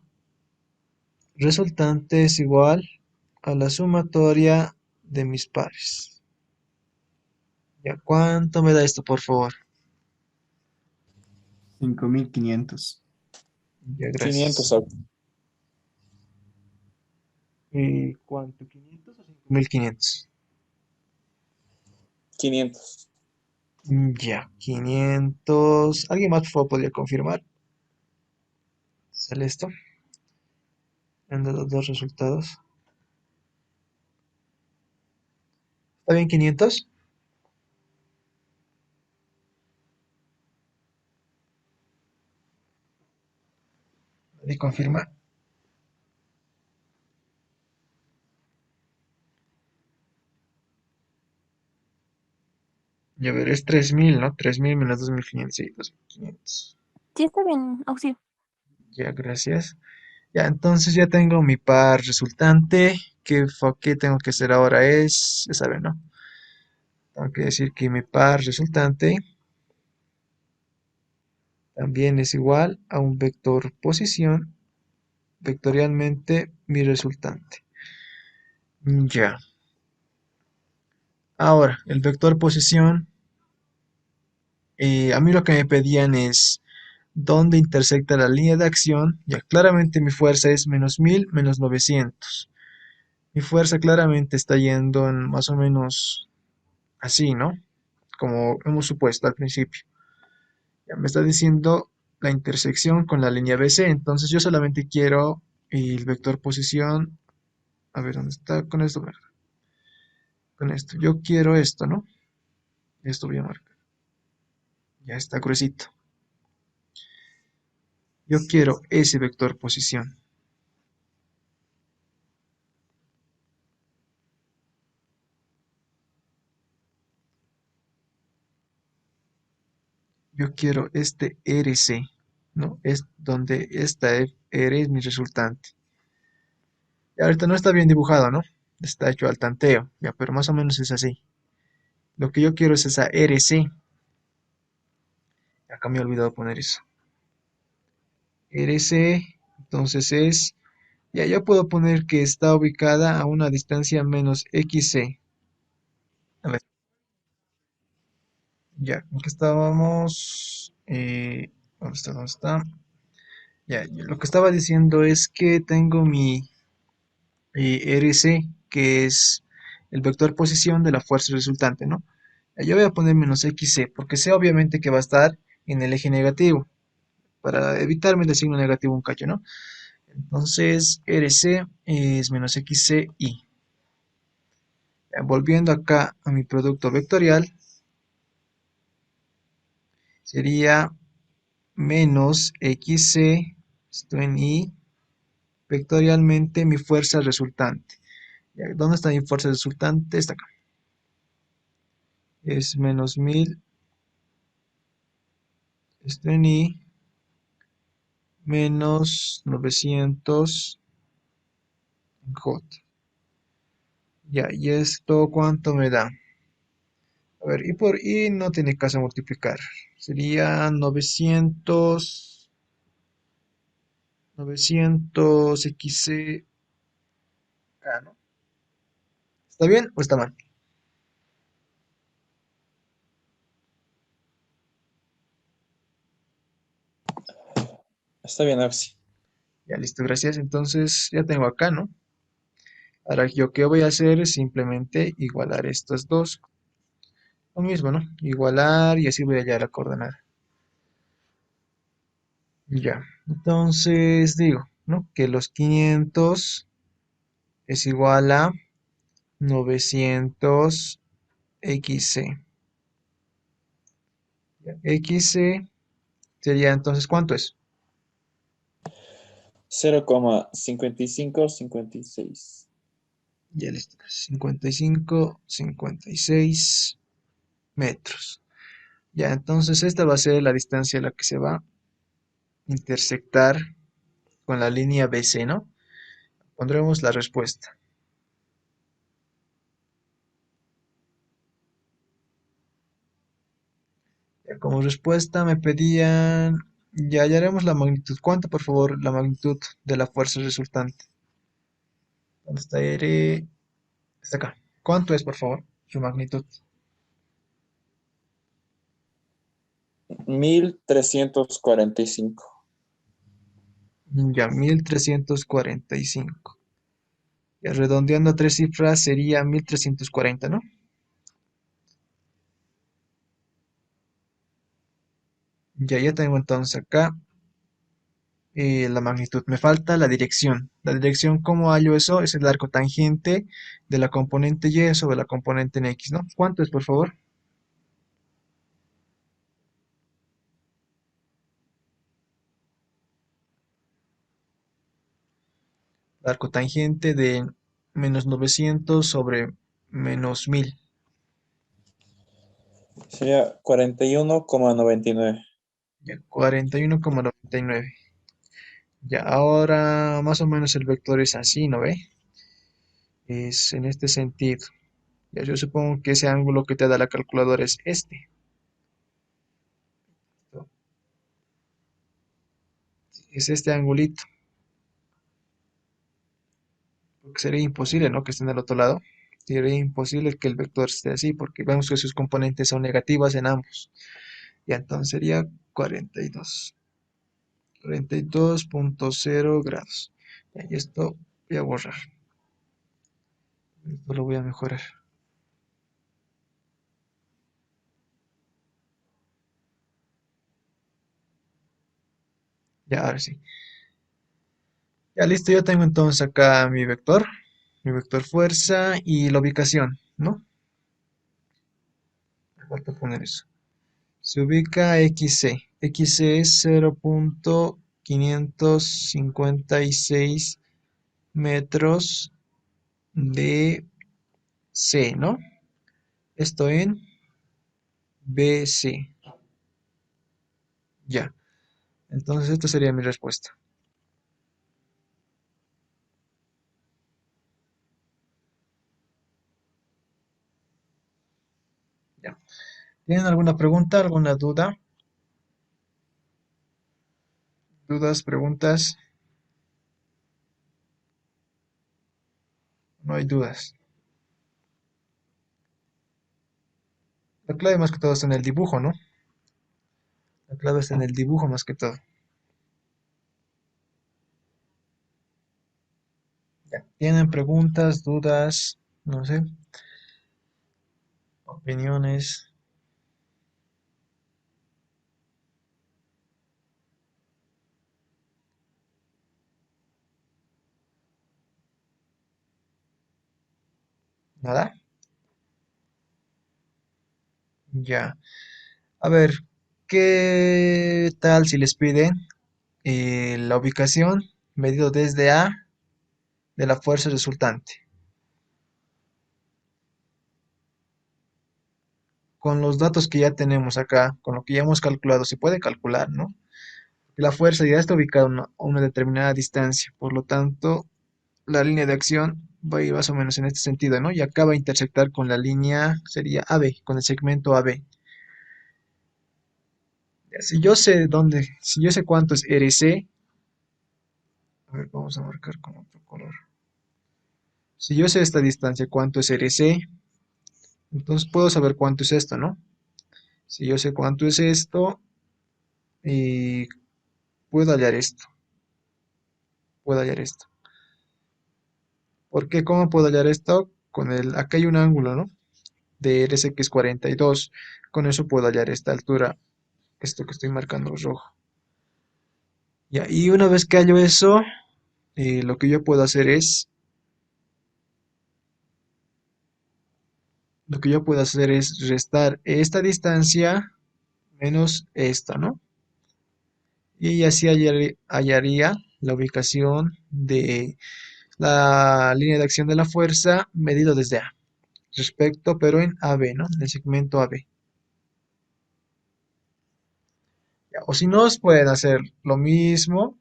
resultante es igual a la sumatoria de mis pares. ¿Ya cuánto me da esto, por favor? 5500. Ya, 500, gracias. ¿Y cuánto? ¿500 o 5500? 500. Ya, 500. ¿Alguien más, por favor, podría confirmar? ¿Sale esto? Han dado dos resultados. ¿Está bien 500? ¿Nadie confirma? Y a ver, es 3000, ¿no? 3000 menos 2500, sí, 2500. Sí, está bien, auxilio. Ya, gracias. Ya, entonces ya tengo mi par resultante. ¿Qué tengo que hacer ahora? Ya saben, ¿no? Tengo que decir que mi par resultante también es igual a un vector posición, vectorialmente mi resultante. Ya. Ahora, el vector posición, a mí lo que me pedían es dónde intersecta la línea de acción. Ya, claramente mi fuerza es menos 1000 menos 900. Mi fuerza claramente está yendo en más o menos así, ¿no? Como hemos supuesto al principio. Ya me está diciendo la intersección con la línea BC, entonces yo solamente quiero el vector posición. A ver, ¿dónde está? Con esto, con esto. Yo quiero esto, ¿no? Esto voy a marcar. Ya está gruesito. Yo quiero ese vector posición. Yo quiero este RC, ¿no? Es donde esta R es mi resultante. Y ahorita no está bien dibujado, ¿no? Está hecho al tanteo, ya, pero más o menos es así. Lo que yo quiero es esa RC. Acá me he olvidado poner eso. RC, entonces es, ya puedo poner que está ubicada a una distancia menos XC. A ver, ya, ¿en qué estábamos? ¿Dónde está? ¿Dónde está? Ya, lo que estaba diciendo es que tengo mi RC, que es el vector posición de la fuerza resultante, ¿no? Yo voy a poner menos XC, porque sé obviamente que va a estar en el eje negativo, para evitarme el signo negativo un cacho, ¿no? Entonces, RC es menos XCI. Volviendo acá a mi producto vectorial, sería menos XC, esto en I, vectorialmente mi fuerza resultante. ¿Dónde está mi fuerza resultante? Está acá. Es menos 1000, esto en I, menos 900 en J. Ya, ¿y esto cuánto me da? A ver, y por I no tiene caso multiplicar. Sería 900 XC, ¿no? ¿Está bien o está mal? Está bien, Oxy. Ya listo, gracias. Entonces ya tengo acá, ¿no? Ahora yo qué voy a hacer es simplemente igualar estos dos. Lo mismo, ¿no? Igualar y así voy a hallar la coordenada. Ya. Entonces digo, ¿no? Que los 500 es igual a 900 XC. XC sería entonces, ¿cuánto es? 0,5556. Ya listo. 55, 56 metros. Ya, entonces esta va a ser la distancia a la que se va a intersectar con la línea BC, ¿no? Pondremos la respuesta. Ya, como respuesta me pedían, ya hallaremos la magnitud. ¿Cuánto, por favor, la magnitud de la fuerza resultante? ¿Dónde está R? Está acá. ¿Cuánto es, por favor, su magnitud? 1345. Ya, 1345. Ya, redondeando a tres cifras sería 1340, ¿no? Ya tengo entonces acá la magnitud. Me falta la dirección. La dirección, ¿cómo hallo eso? Es el arco tangente de la componente Y sobre la componente en X, ¿no? ¿Cuánto es, por favor? El arco tangente de menos 900 sobre menos 1000. Sería 41,99. Ya, 41,99. Ya, ahora más o menos el vector es así, ¿no ve? Es en este sentido. Ya, yo supongo que ese ángulo que te da la calculadora es este. Es este angulito. Porque sería imposible, ¿no? Que esté en el otro lado. Sería imposible que el vector esté así, porque vemos que sus componentes son negativas en ambos. Y entonces sería 42. 42.0 grados. Y esto voy a borrar. Esto lo voy a mejorar. Ya, ahora sí. Ya listo, yo tengo entonces acá mi vector fuerza y la ubicación, ¿no? Me falta poner eso. Se ubica XC. XC es 0.556 metros de C, ¿no? Esto en BC. Ya. Entonces, esta sería mi respuesta. Ya. ¿Tienen alguna pregunta, alguna duda? ¿Dudas, preguntas? No hay dudas. La clave más que todo está en el dibujo, ¿no? La clave está en el dibujo más que todo. Ya. ¿Tienen preguntas, dudas? No sé. Opiniones. ¿Nada? Ya. A ver, ¿qué tal si les piden la ubicación medido desde A de la fuerza resultante? Con los datos que ya tenemos acá, con lo que ya hemos calculado, se puede calcular, ¿no? La fuerza ya está ubicada a una determinada distancia, por lo tanto, la línea de acción va a ir más o menos en este sentido, ¿no? Y acá va a intersectar con la línea, sería AB, con el segmento AB. Si yo sé dónde, si yo sé cuánto es RC, a ver, vamos a marcar con otro color. Si yo sé esta distancia, cuánto es RC, entonces puedo saber cuánto es esto, ¿no? Si yo sé cuánto es esto, y puedo hallar esto, puedo hallar esto. ¿Por qué? ¿Cómo puedo hallar esto? Acá hay un ángulo, ¿no? De RC que es 42. Con eso puedo hallar esta altura, esto que estoy marcando rojo. Ya, y una vez que hallo eso, lo que yo puedo hacer es, restar esta distancia menos esta, ¿no? Y así hallaría la ubicación de la línea de acción de la fuerza medido desde A, respecto, pero en AB, ¿no? En el segmento AB. Ya, o si no, pueden hacer lo mismo,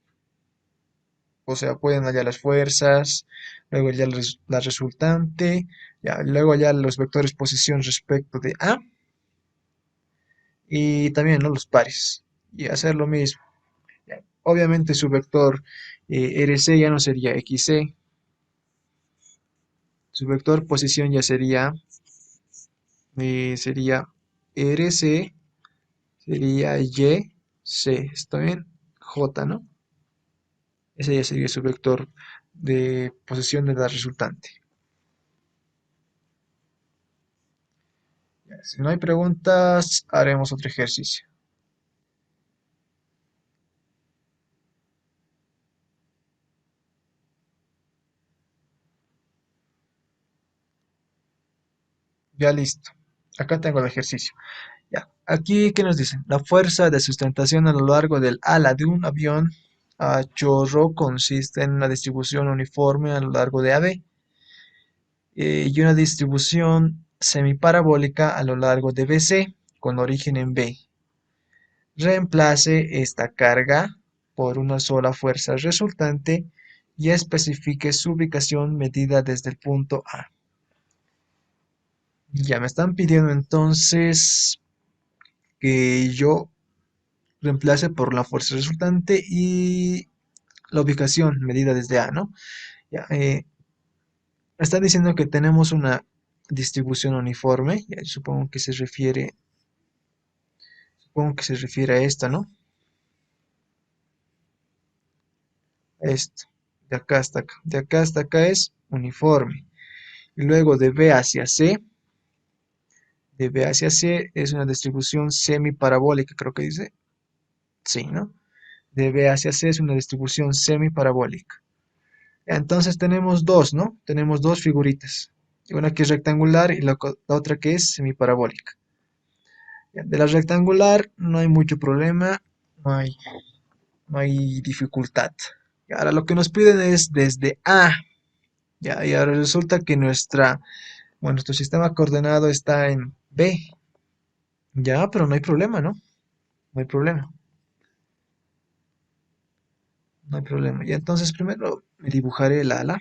o sea, pueden hallar las fuerzas, luego hallar la resultante, ya, luego hallar los vectores posición respecto de A, y también, ¿no? Los pares, y hacer lo mismo. Ya. Obviamente su vector RC ya no sería XC, su vector posición ya sería RC, sería YC, ¿está bien? J, ¿no? Ese ya sería su vector de posición de la resultante. Ya, si no hay preguntas, haremos otro ejercicio. Ya listo. Acá tengo el ejercicio. Ya. Aquí, ¿qué nos dicen? La fuerza de sustentación a lo largo del ala de un avión a chorro consiste en una distribución uniforme a lo largo de AB y una distribución semiparabólica a lo largo de BC con origen en B. Reemplace esta carga por una sola fuerza resultante y especifique su ubicación medida desde el punto A. Ya me están pidiendo entonces que yo reemplace por la fuerza resultante y la ubicación medida desde A, ¿no? Ya, está diciendo que tenemos una distribución uniforme, ya, supongo que se refiere a esta, ¿no? Esto, de acá hasta acá es uniforme. Y luego de B hacia C es una distribución semiparabólica, creo que dice, sí, ¿no? De B hacia C es una distribución semiparabólica. Entonces tenemos dos, ¿no? Tenemos dos figuritas. Una que es rectangular y la otra que es semiparabólica. De la rectangular no hay mucho problema, no hay, no hay dificultad. Y ahora lo que nos piden es desde A. Ya, y ahora resulta que nuestro sistema coordenado está en B. Ya, pero no hay problema, ¿no? No hay problema. No hay problema. Y entonces primero me dibujaré el ala.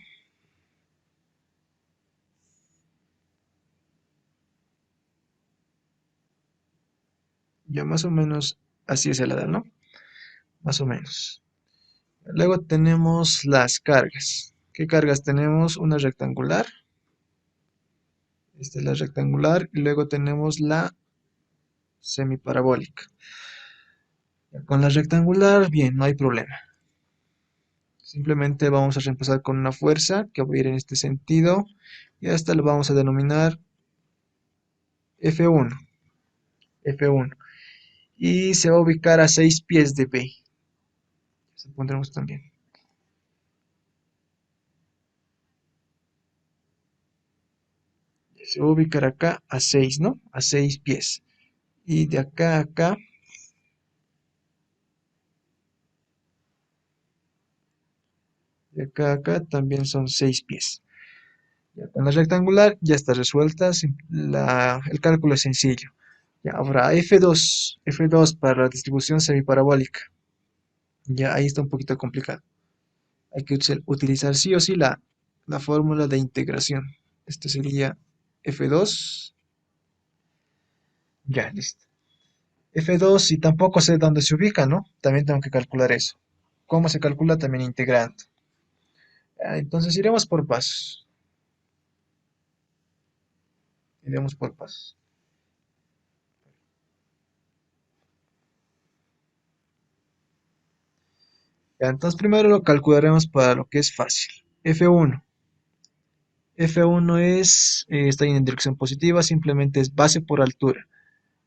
Ya más o menos así es el ala, ¿no? Más o menos. Luego tenemos las cargas. ¿Qué cargas tenemos? Una rectangular. Esta es la rectangular. Y luego tenemos la semiparabólica. Ya, con la rectangular, bien, no hay problema. Simplemente vamos a reemplazar con una fuerza que va a ir en este sentido. Y a esta lo vamos a denominar F1. F1. Y se va a ubicar a 6 pies de B. Eso pondremos también. Se va a ubicar acá a 6, ¿no? A 6 pies. Y de acá a acá, de acá a acá también son 6 pies. Ya con la rectangular ya está resuelta. El cálculo es sencillo. Ya, ahora F2 para la distribución semiparabólica. Ya ahí está un poquito complicado. Hay que utilizar sí o sí la fórmula de integración. Esto sería F2. Ya, listo. F2 y tampoco sé dónde se ubica, ¿no? También tengo que calcular eso. ¿Cómo se calcula? También integrando. Entonces iremos por pasos. Iremos por pasos. Ya, entonces primero lo calcularemos para lo que es fácil. F1. F1 está en dirección positiva, simplemente es base por altura.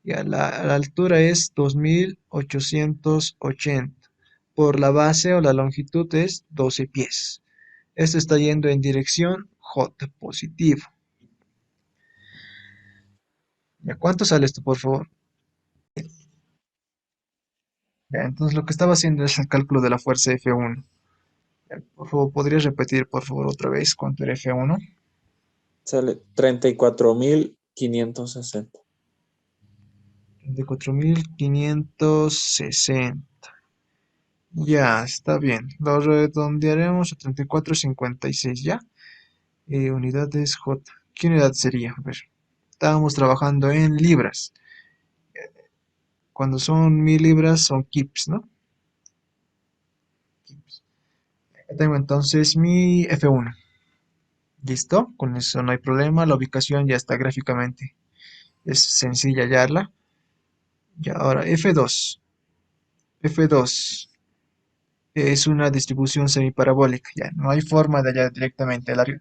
Ya, la altura es 2880. Por la base o la longitud es 12 pies. Esto está yendo en dirección J positivo. ¿Ya cuánto sale esto, por favor? Ya, entonces lo que estaba haciendo es el cálculo de la fuerza F1. Ya, por favor, ¿podrías repetir, por favor, otra vez cuánto era F1? Sale 34.560. 34.560. Ya, está bien. Lo redondearemos a 34,56, ¿ya? Unidades J. ¿Qué unidad sería? A ver, estábamos trabajando en libras. Cuando son 1000 libras son kips, ¿no? Kips. Acá tengo entonces mi F1. ¿Listo? Con eso no hay problema. La ubicación ya está gráficamente. Es sencilla hallarla. Ya, ahora F2. F2 es una distribución semiparabólica. Ya, no hay forma de hallar directamente el área.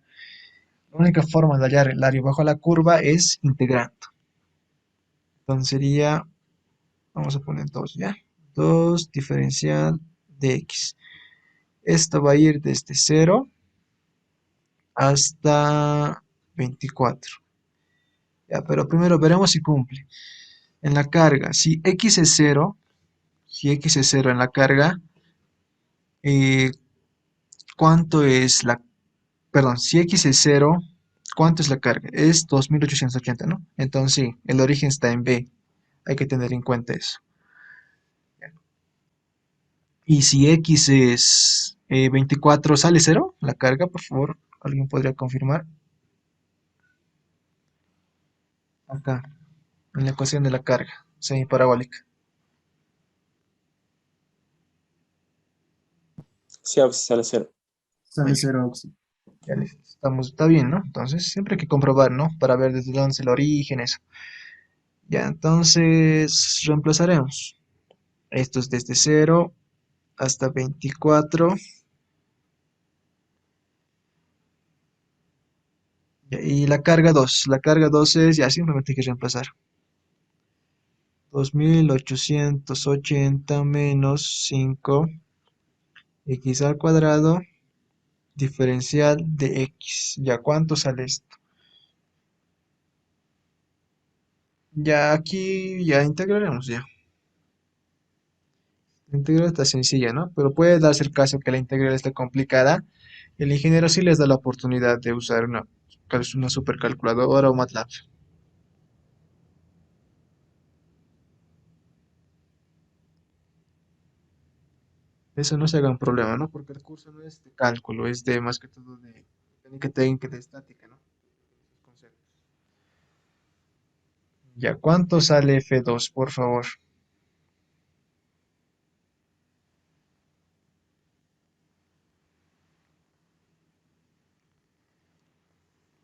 La única forma de hallar el área bajo la curva es integrando. Entonces sería, vamos a poner 2, ¿ya? 2 diferencial de x. Esto va a ir desde 0 hasta 24. Ya, pero primero veremos si cumple. En la carga, si x es 0, en la carga, eh, ¿cuánto es la... Perdón, si x es 0, ¿cuánto es la carga? Es 2880, ¿no? Entonces sí, el origen está en b. Hay que tener en cuenta eso. Y si x es 24, ¿sale 0 la carga? Por favor, ¿alguien podría confirmar? Acá, en la ecuación de la carga semiparabólica. Sí, sale 0. Sale 0 Oxy. Ya está bien, ¿no? Entonces siempre hay que comprobar, ¿no? Para ver desde dónde es el origen, eso. Ya, entonces reemplazaremos. Esto es desde 0 hasta 24. Y la carga 2. La carga 2 es, ya simplemente hay que reemplazar. 2880 menos 5 x al cuadrado diferencial de x. ¿Ya cuánto sale esto? Ya aquí ya integraremos ya. La integral está sencilla, ¿no? Pero puede darse el caso que la integral esté complicada. El ingeniero sí les da la oportunidad de usar una supercalculadora o MATLAB. Eso no se haga un problema, ¿no? Porque el curso no es de cálculo, es de más que todo de mecánica técnica y de estática, ¿no? Conceptos. Ya, ¿cuánto sale f 2, por favor? 34.560 menos 5 x al cuadrado diferencial de x. Ya cuánto sale f 2, por favor. 34.560 menos 5 x al cuadrado diferencial de x. Ya, ¿cuánto sale f 2, por favor? 34.560 menos 5 x al cuadrado diferencial de x. Ya, ¿cuánto sale f 2, por favor?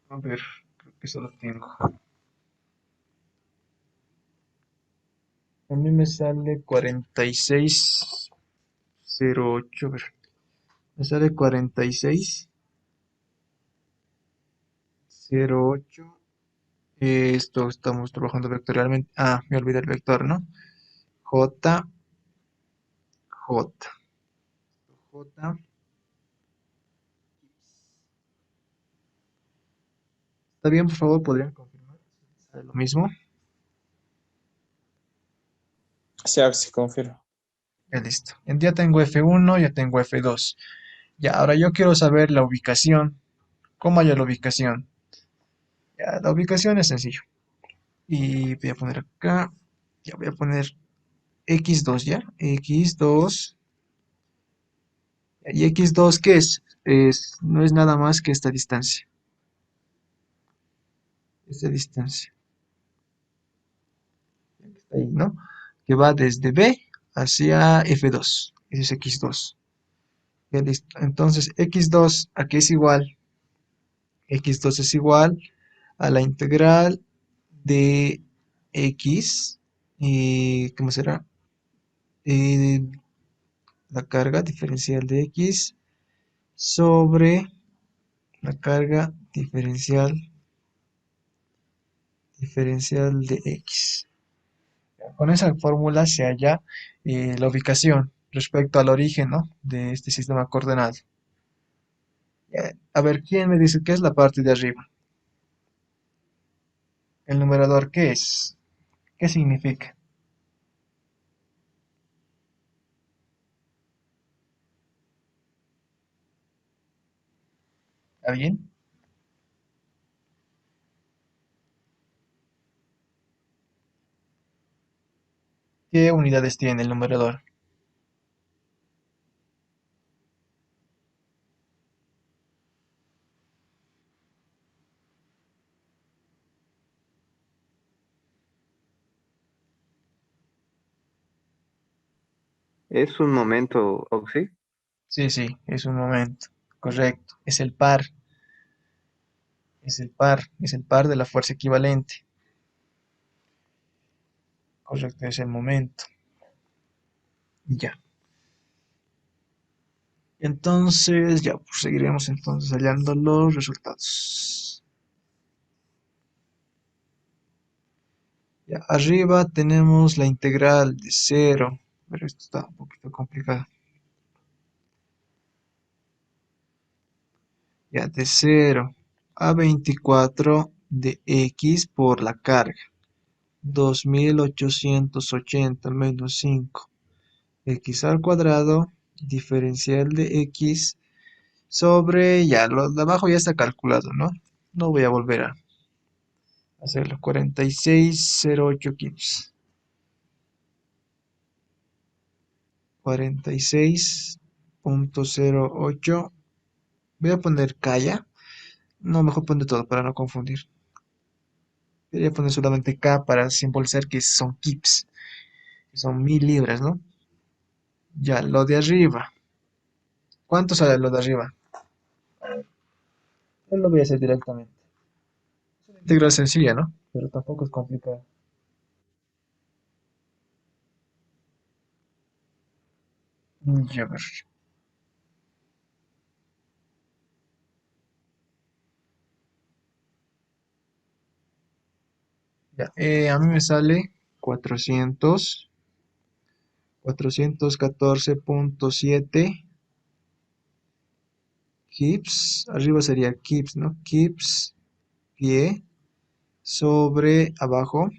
A ver, creo que solo tengo. A mí me sale 4608. A ver, me sale 4608. Esto estamos trabajando vectorialmente. Ah, me olvidé el vector, ¿no? J, J, J. ¿Está bien? Por favor, ¿podrían confirmar? ¿Sale lo mismo? Sí, Axi, confirmo. Ya listo. Ya tengo F1, ya tengo F2. Ya, ahora yo quiero saber la ubicación. ¿Cómo hallo la ubicación? Ya, la ubicación es sencillo. Y voy a poner acá. Ya voy a poner X2, ¿ya? X2. ¿Y X2 qué es? No es nada más que esta distancia. Esta distancia. Está ahí, ¿no? Que va desde B hacia F2. Ese es X2. Ya listo. Entonces, X2, ¿a qué es igual? X2 es igual a la integral de X. ¿Cómo será? Eh, la carga diferencial de X sobre la carga diferencial de X. Con esa fórmula se halla la ubicación respecto al origen, ¿no? De este sistema coordenado. A ver, ¿quién me dice qué es la parte de arriba? El numerador, ¿qué es? ¿Qué significa? ¿Alguien? ¿Qué unidades tiene el numerador? Es un momento, Oxy. Sí, sí, es un momento. Correcto. Es el par. Es el par. Es el par de la fuerza equivalente. Correcto, es el momento. Y ya. Entonces, ya, pues seguiremos entonces hallando los resultados. Ya, arriba tenemos la integral de cero, pero esto está un poquito complicado. Ya, de cero a 24 de x por la carga. 2880 menos 5 x al cuadrado, diferencial de x sobre, ya, lo de abajo ya está calculado, ¿no? No voy a volver a hacerlo. 4608 kips. 46.08. Voy a poner K. No, mejor pone todo para no confundir. Voy a poner solamente K para simbolizar que son kips, que son 1000 libras, ¿no? Ya, lo de arriba. ¿Cuánto sale lo de arriba? Yo lo voy a hacer directamente. Es una integral sencilla, ¿no? Pero tampoco es complicado. Ya, a ver. Ya, a mí me sale 414.7 kips. Arriba sería kips, ¿no? Kips pie sobre abajo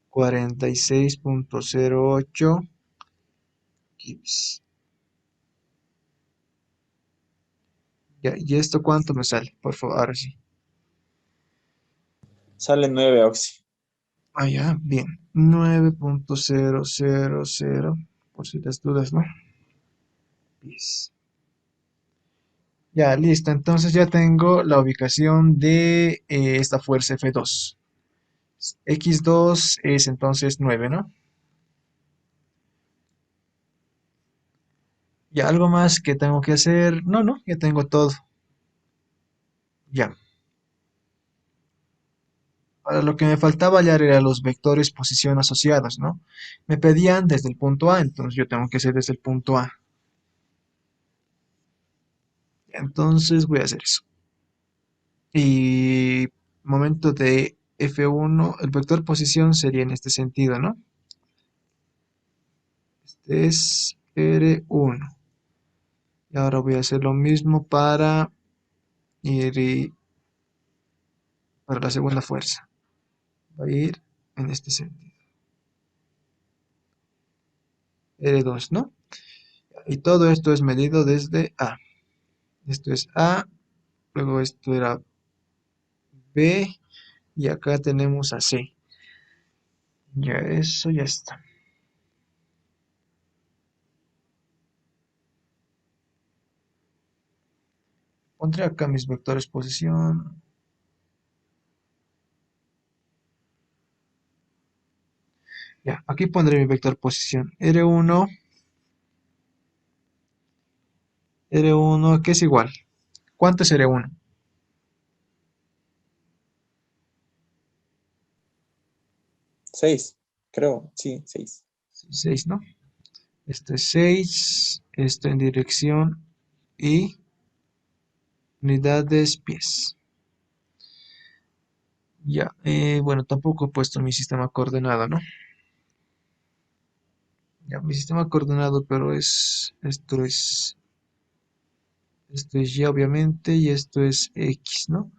46.08 kips. Ya, ¿y esto cuánto me sale? Por favor, ahora sí. Sale 9, Oxy. Ah, ya, bien. 9.000, por si las dudas, ¿no? Yes. Ya, listo. Entonces ya tengo la ubicación de esta fuerza F2. X2 es entonces 9, ¿no? Ya, algo más que tengo que hacer. No, no, ya tengo todo. Ya. Ahora lo que me faltaba hallar era los vectores posición asociados, ¿no? Me pedían desde el punto A, entonces yo tengo que hacer desde el punto A. Entonces voy a hacer eso. Y momento de F1, el vector posición sería en este sentido, ¿no? Este es R1. Y ahora voy a hacer lo mismo para para la segunda fuerza. Va a ir en este sentido. R2, ¿no? Y todo esto es medido desde A. Esto es A, luego esto era B, y acá tenemos a C. Ya eso ya está. Pondré acá mis vectores posición. Ya, aquí pondré mi vector posición. R1, que es igual. ¿Cuánto es R1? 6, creo, sí, 6. 6, ¿no? Esto es 6, esto en dirección y unidades pies. Ya, bueno, tampoco he puesto mi sistema coordenado, ¿no? Ya, mi sistema coordenado, pero esto es Y obviamente, y esto es X, ¿no?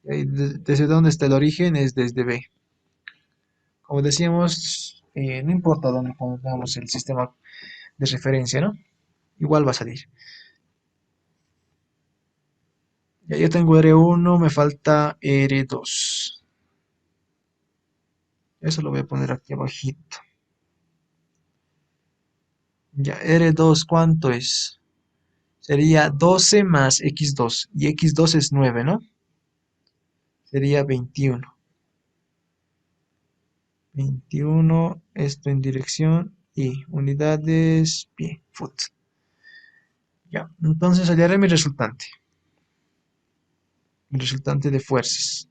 Y ahí desde dónde está el origen es desde B. Como decíamos, no importa dónde pongamos el sistema de referencia, ¿no? Igual va a salir. Ya yo tengo R1, me falta R2. Eso lo voy a poner aquí abajito. Ya, R2, ¿cuánto es? Sería 12 más X2. Y X2 es 9, ¿no? Sería 21. 21, esto en dirección y unidades pie, foot. Ya, entonces hallaré mi resultante. Mi resultante de fuerzas.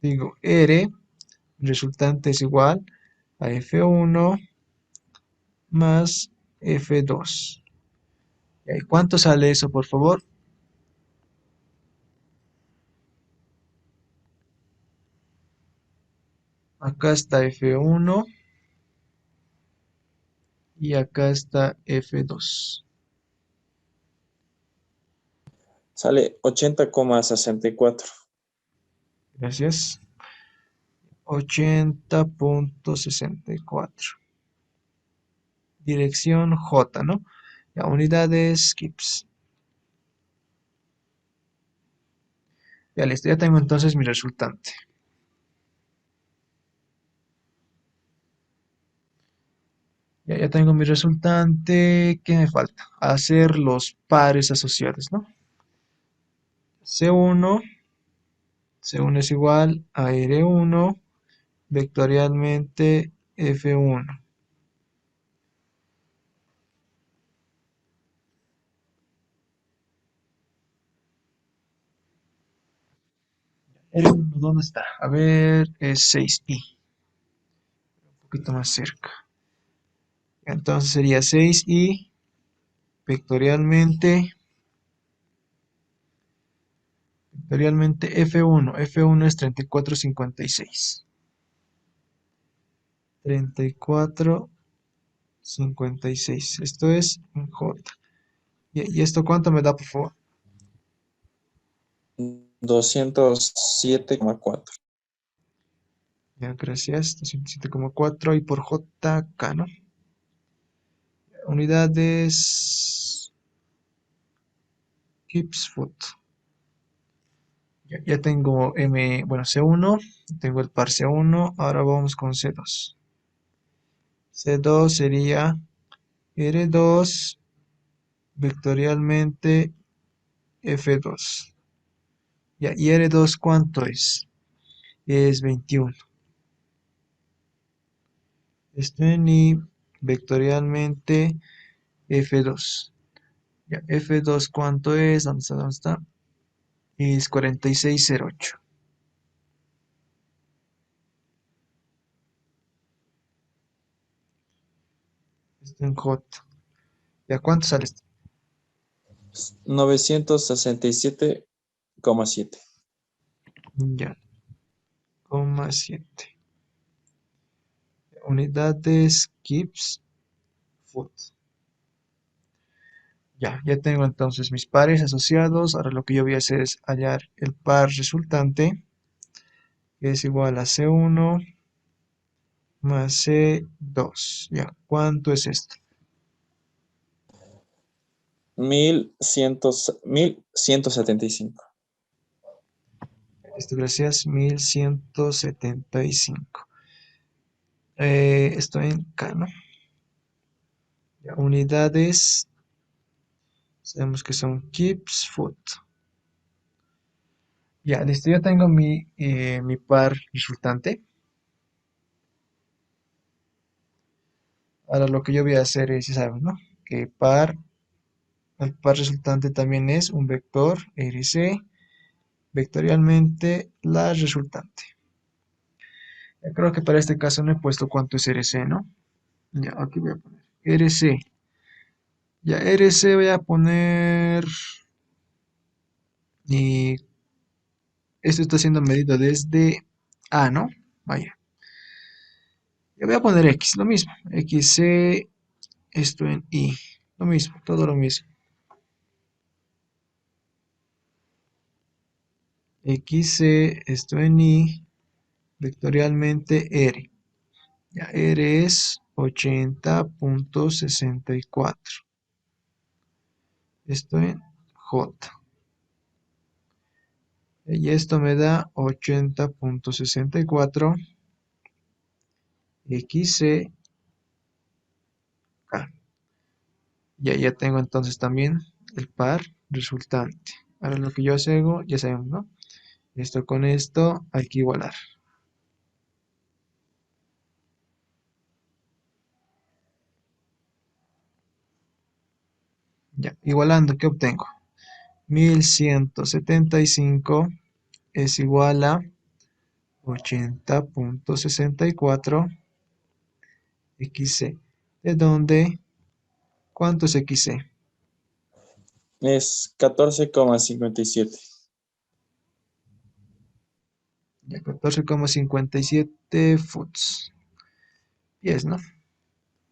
Digo, R, resultante es igual a F1 más F2. ¿Y cuánto sale eso, por favor? Acá está F1 y acá está F2. Sale 80,64. Gracias. 80,64. Dirección J, ¿no? Ya, unidades Kips. Ya listo, ya tengo entonces mi resultante. Ya tengo mi resultante. ¿Qué me falta? Hacer los pares asociados, ¿no? C1, C1 es igual a R1 vectorialmente F1. R1, ¿dónde está? A ver, es 6i. Un poquito más cerca. Entonces sería 6i vectorialmente F1. F1 es 34,56. 34,56. Esto es en J. ¿Y esto cuánto me da, por favor? 207,4. Ya, gracias. 207,4 y por JK, ¿no? Unidades Gibbs Foot. Ya tengo bueno, C1, tengo el par C1, ahora vamos con C2. C2 sería R2 vectorialmente F2. Ya, ¿y R2 cuánto es? Es 21. Esto en I vectorialmente F2. Ya, F2 cuánto es, ¿dónde está? ¿Dónde está? Es 46,08. Esto en J. ¿Ya cuánto sale esto? 967,7. Ya, coma 7. Unidades, kips, foot. Ya tengo entonces mis pares asociados. Ahora lo que yo voy a hacer es hallar el par resultante, que es igual a C1 más C2. Ya, ¿cuánto es esto? 1175. Esto, gracias, 1175. Esto en K, ¿no? Ya, unidades, sabemos que son kips, foot. Ya, listo, ya tengo mi par resultante. Ahora lo que yo voy a hacer es, ya saben, ¿no? Que el par resultante también es un vector RC, vectorialmente la resultante. Ya creo que para este caso no he puesto cuánto es RC, ¿no? Ya, aquí voy a poner RC. Ya, RC voy a poner, y esto está siendo medido desde A, ¿no? Vaya. Ya voy a poner X, lo mismo. XC, esto en Y. Lo mismo, todo lo mismo. XC, esto en Y, vectorialmente R. Ya, R es 80.64. Esto en J. Y esto me da 80.64 XC K. Ya tengo entonces también el par resultante. Ahora lo que yo hago, ya sabemos, ¿no? Esto con esto hay que igualar. Ya, igualando, ¿qué obtengo? 1175 es igual a 80.64 XC. ¿De dónde? ¿Cuánto es XC? Es 14,57. Ya, 14,57 foots. Pies, ¿no?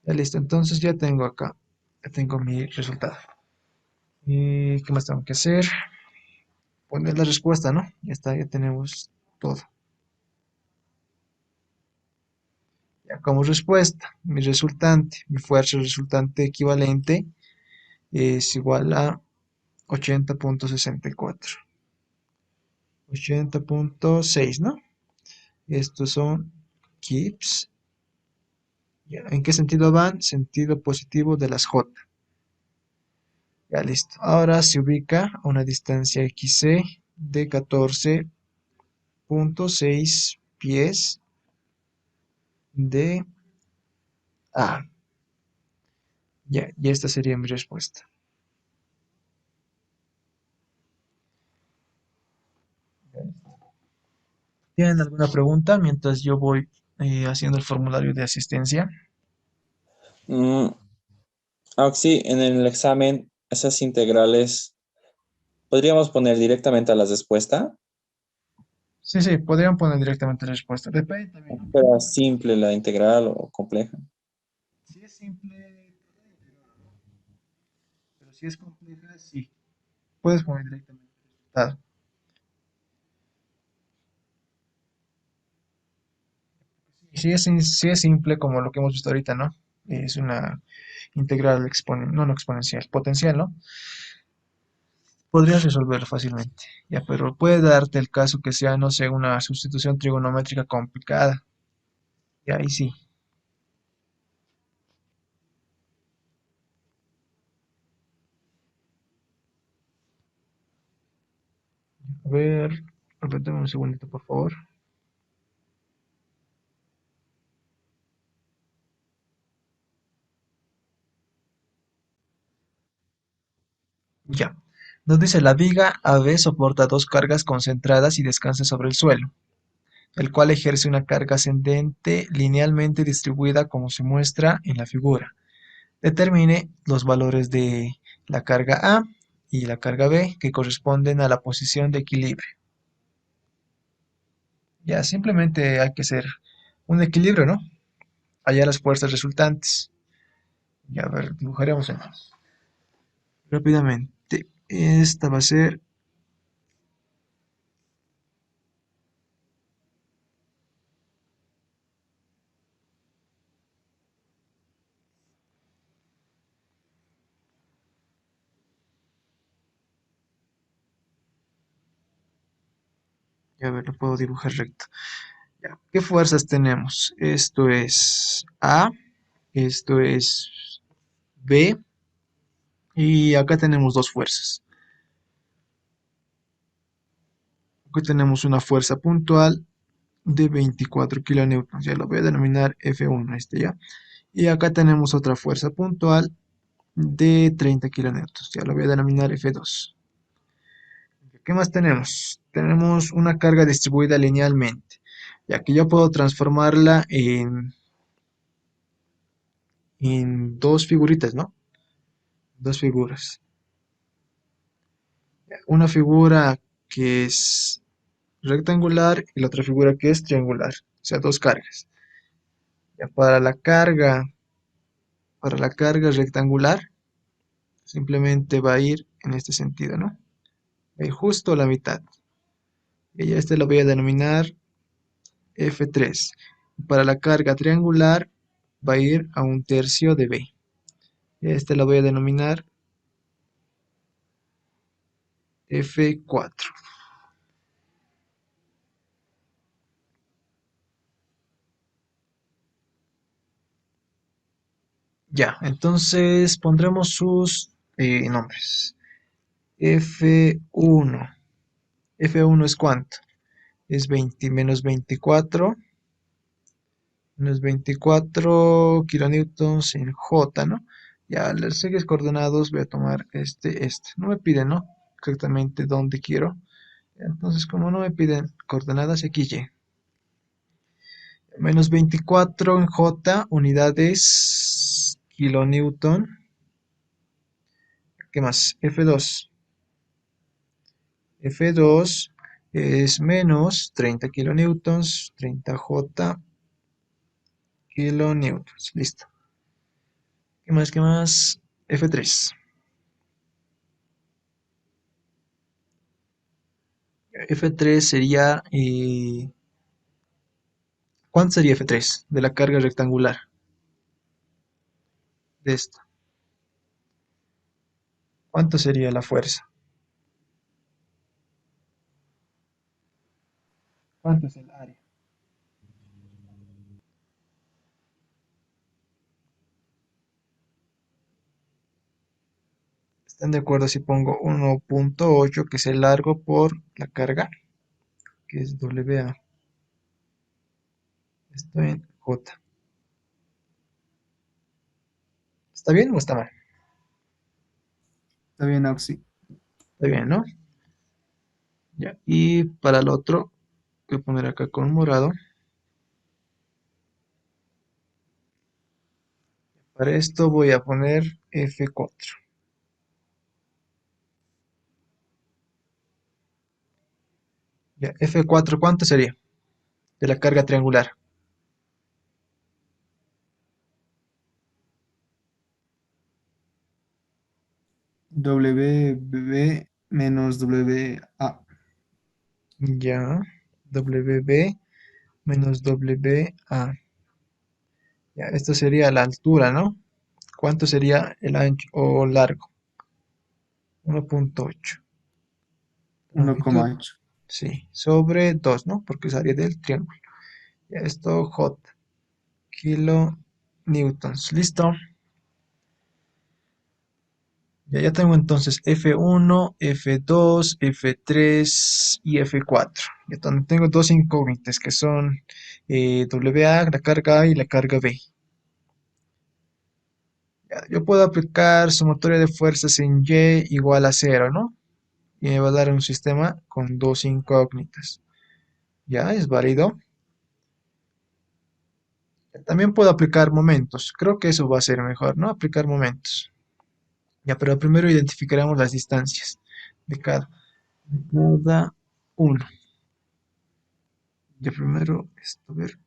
Ya listo, entonces ya tengo acá, ya tengo mi resultado. ¿Y qué más tengo que hacer? Poner la respuesta, ¿no? Ya está, ya tenemos todo. Ya como respuesta, mi resultante, mi fuerza resultante equivalente es igual a 80.64. 80.6, ¿no? Estos son kips. Ya, ¿en qué sentido van? Sentido positivo de las J. Ya listo. Ahora se ubica a una distancia XC de 14.6 pies de A. Ya, y esta sería mi respuesta. ¿Tienen alguna pregunta mientras yo voy haciendo el formulario de asistencia? Sí, en el examen, esas integrales, ¿podríamos poner directamente a las respuestas? Sí, podrían poner directamente la respuesta. Depende también, ¿no? ¿Era simple la integral o compleja? Si es simple, pero si es compleja, sí. Puedes poner directamente el resultado. Si es simple, como lo que hemos visto ahorita, ¿no? Es una integral no exponencial, potencial, ¿no? Podrías resolverlo fácilmente. Ya, pero puede darte el caso que sea, no sé, una sustitución trigonométrica complicada. Y ahí sí. A ver, repíteme un segundito, por favor. Ya. Nos dice la viga AB soporta dos cargas concentradas y descansa sobre el suelo, el cual ejerce una carga ascendente linealmente distribuida como se muestra en la figura. determine los valores de la carga A y la carga B que corresponden a la posición de equilibrio. Ya simplemente hay que hacer un equilibrio, ¿no? Hallar las fuerzas resultantes. Ya, a ver, dibujaremos entonces. Rápidamente. Esta va a ser, ya a ver, lo puedo dibujar recto. Ya, ¿qué fuerzas tenemos? Esto es A, esto es B, y acá tenemos dos fuerzas. Aquí tenemos una fuerza puntual de 24 kilonewtons, ya lo voy a denominar F1, ya. Y acá tenemos otra fuerza puntual de 30 kilonewtons, ya lo voy a denominar F2. ¿Qué más tenemos? Tenemos una carga distribuida linealmente, ya que yo puedo transformarla en dos figuritas, ¿no? Dos figuras. Una figura que es rectangular y la otra figura que es triangular, o sea, dos cargas. Ya para la carga rectangular, simplemente va a ir en este sentido, ¿no? Va a ir justo a la mitad. Y a este lo voy a denominar F3. Para la carga triangular va a ir a un tercio de B. Y a este lo voy a denominar F4. Ya, entonces pondremos sus nombres. F1. F1 es ¿cuánto? Es 20 menos 24. Menos 24 kilonewtons en J, ¿no? Ya, los ejes coordenados voy a tomar este. No me piden, ¿no? Exactamente dónde quiero. Entonces, como no me piden coordenadas, aquí Y. Menos 24 en J, unidades kilonewton. ¿Qué más? F2. F2 es menos 30 kilonewtons, 30J kilonewtons. Listo. ¿Qué más? ¿Qué más? F3. F3 sería... ¿cuánto sería F3 de la carga rectangular? De esto. ¿Cuánto sería la fuerza? ¿Cuánto es el área? ¿Están de acuerdo si pongo 1.8, que es el largo por la carga, que es WA? Esto en J. ¿Está bien o está mal? Está bien, Oxy. Está bien, ¿no? Ya. Y para el otro, voy a poner acá con morado. Para esto voy a poner F4. Ya, F4, ¿cuánto sería? De la carga triangular. WB menos WA. Ya, WB menos WA. Ya, esto sería la altura, ¿no? ¿Cuánto sería el ancho o largo? 1.8. Longitud, 1,8. sí, sobre 2, ¿no? Porque es área del triángulo. Ya, esto J, kilonewtons. ¿Listo? Ya tengo entonces F1, F2, F3 y F4. Ya tengo dos incógnitas que son WA, la carga A y la carga B. Ya, yo puedo aplicar sumatoria de fuerzas en Y igual a 0, ¿no? Y me va a dar un sistema con dos incógnitas. Ya, es válido. También puedo aplicar momentos. Creo que eso va a ser mejor, ¿no? Aplicar momentos. Ya, pero primero identificaremos las distancias de cada uno. Ya primero, esto, a ver,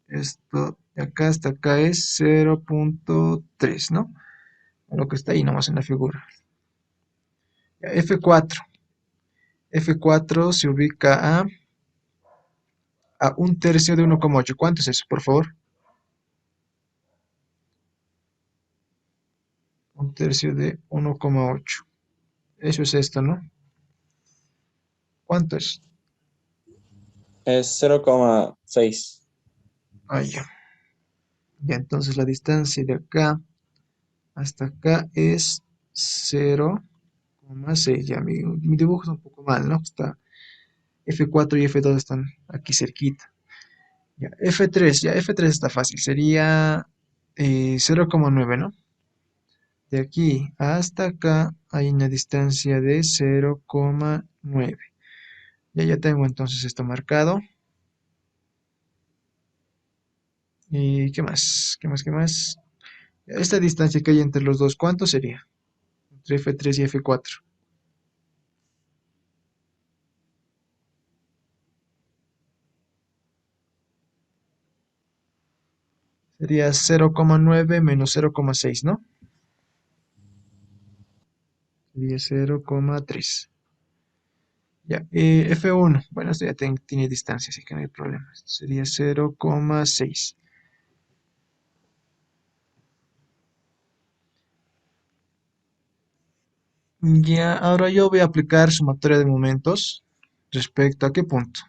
esto de acá hasta acá es 0.3, ¿no? Lo que está ahí nomás en la figura. Ya, F4. F4 se ubica a 1/3 de 1,8. ¿Cuánto es eso, por favor? 1/3 de 1,8. Eso es esto, ¿no? ¿Cuánto es? Es 0,6. Ah, ya. Ya, entonces la distancia de acá hasta acá es 0,6. Ya, mi dibujo es un poco mal, ¿no? Está F4 y F2 están aquí cerquita. Ya, F3 está fácil. Sería 0,9, ¿no? De aquí hasta acá hay una distancia de 0,9. Ya tengo entonces esto marcado. ¿Y qué más? ¿Qué más? ¿Qué más? Esta distancia que hay entre los dos, ¿cuánto sería? Entre F3 y F4. Sería 0,9 menos 0,6, ¿no? Sería 0,3. Ya, F1. Bueno, esto ya tiene distancia, así que no hay problema. Sería 0,6. Ya, ahora yo voy a aplicar sumatoria de momentos. ¿Respecto a qué punto?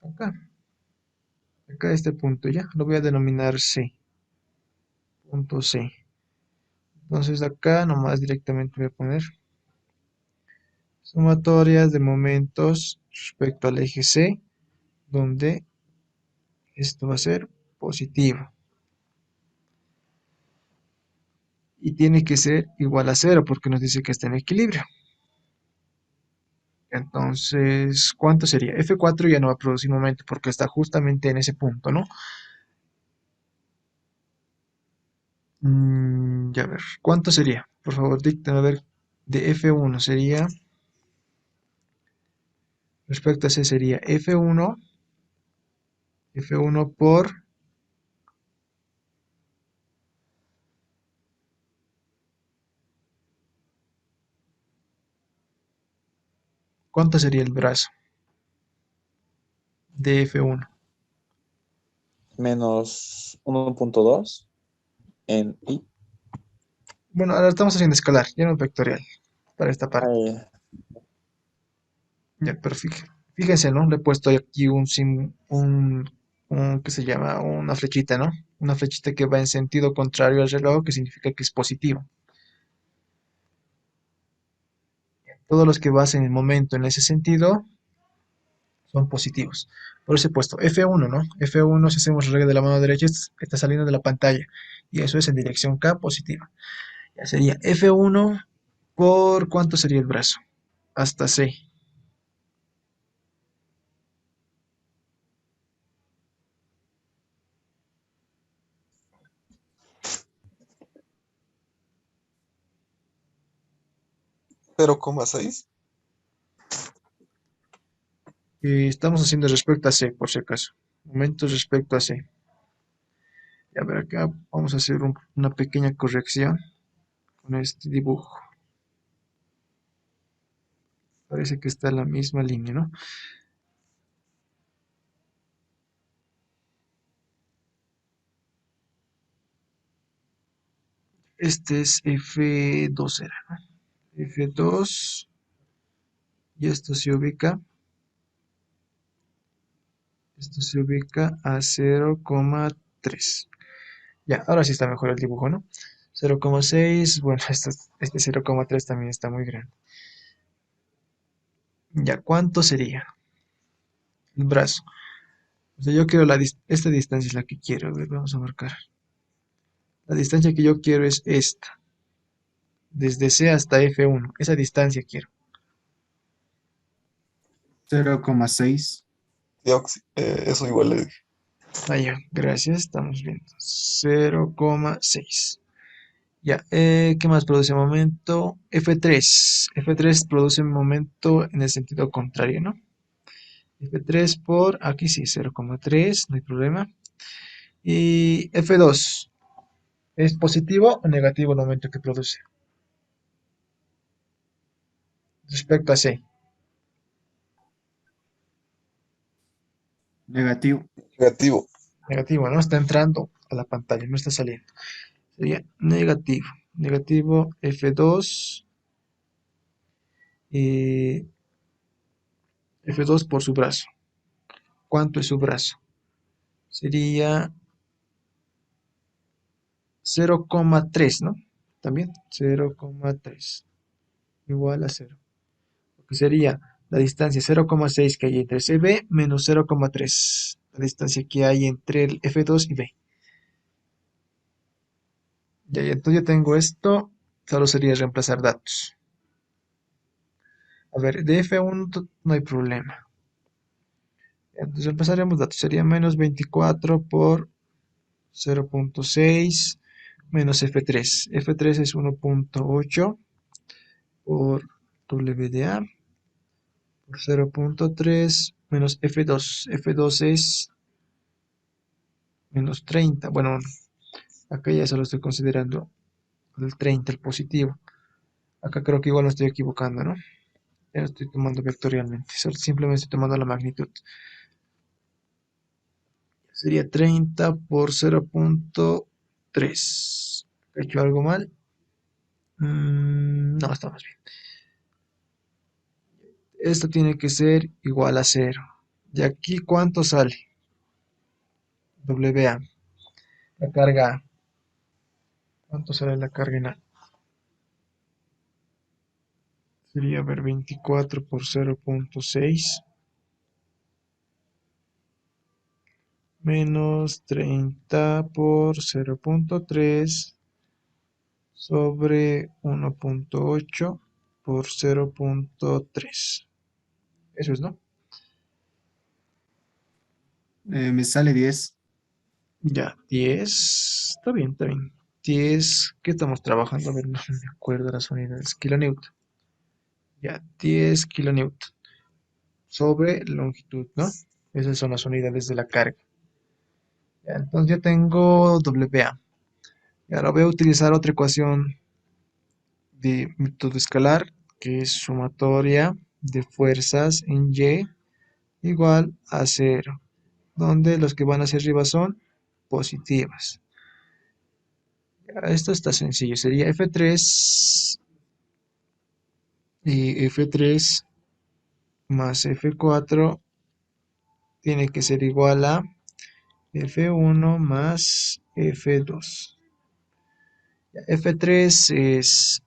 Acá. Acá este punto, ya. Lo voy a denominar C. Punto C. Entonces acá nomás directamente voy a poner sumatorias de momentos respecto al eje C, donde esto va a ser positivo. Y tiene que ser igual a cero porque nos dice que está en equilibrio. Entonces, ¿cuánto sería? F4 ya no va a producir momento porque está justamente en ese punto, ¿no? Ya a ver, ¿cuánto sería? Por favor, díctame a ver. De F1 sería, respecto a C sería F1 por, ¿cuánto sería el brazo de F1? Menos 1,2 en I. Bueno, ahora estamos haciendo escalar, ya no vectorial, para esta parte. Ahí, Ya, pero fíjense, ¿no? Le he puesto aquí ¿qué se llama? Una flechita, ¿no? Una flechita que va en sentido contrario al reloj, que significa que es positivo. Todos los que vas en el momento en ese sentido son positivos. Por eso he puesto F1, ¿no? F1, si hacemos la regla de la mano derecha, está saliendo de la pantalla. Y eso es en dirección K positiva. Ya sería F1 por ¿cuánto sería el brazo? Hasta C. ¿0,6? Estamos haciendo respecto a C, por si acaso. Momentos respecto a C. Y a ver acá, vamos a hacer una pequeña corrección con este dibujo. Parece que está en la misma línea, ¿no? Este es F2, era, ¿no? F2, y esto se ubica a 0,3. Ya, ahora sí está mejor el dibujo, ¿no? 0,6, bueno, este 0,3 también está muy grande. Ya, ¿cuánto sería el brazo? O sea, yo quiero esta distancia es la que quiero. A ver, vamos a marcar. La distancia que yo quiero es esta. Desde C hasta F1. Esa distancia quiero. 0,6. Sí, Oxy, eso igual le dije. Ah, ya, gracias, estamos viendo. 0,6. Ya, ¿qué más produce momento? F3. F3 produce momento en el sentido contrario, ¿no? F3 por, aquí sí, 0,3, no hay problema. Y F2, ¿es positivo o negativo el momento que produce? Respecto a C. Negativo. Negativo. Negativo, ¿no? Está entrando a la pantalla, no está saliendo. Sería negativo. Negativo F2 y F2 por su brazo. ¿Cuánto es su brazo? Sería 0,3, ¿no? También 0,3 igual a 0. Que sería la distancia 0,6 que hay entre CB menos 0,3. La distancia que hay entre el F2 y B. Ya, entonces ya tengo esto. Solo sería reemplazar datos. A ver, de F1 no hay problema. Entonces reemplazaremos datos. Sería menos 24 por 0,6 menos F3. F3 es 1,8 por WDA por 0,3 menos F2. F2 es menos 30. Bueno, acá ya solo estoy considerando el 30, el positivo. Acá creo que igual me estoy equivocando, ¿no? Ya lo estoy tomando vectorialmente. Simplemente estoy tomando la magnitud. Sería 30 por 0,3. ¿He hecho algo mal? No, estamos bien. Esto tiene que ser igual a 0. ¿Y aquí cuánto sale? WA. La carga A. ¿Cuánto sale la carga en A? Sería, a ver, 24 por 0,6 menos 30 por 0,3 sobre 1,8 por 0,3. Eso es, ¿no? Me sale 10. Ya, 10. Está bien, está bien. 10. ¿Qué estamos trabajando? A ver, no me acuerdo las unidades. Kilonewton. Ya, 10 kilonewton sobre longitud, ¿no? Esas son las unidades de la carga. Ya, entonces ya tengo WA. Y ahora voy a utilizar otra ecuación de método escalar, que es sumatoria de fuerzas en Y igual a 0, donde los que van hacia arriba son positivas. Esto está sencillo, sería F3 y F3 más F4 tiene que ser igual a F1 más F2. F3 es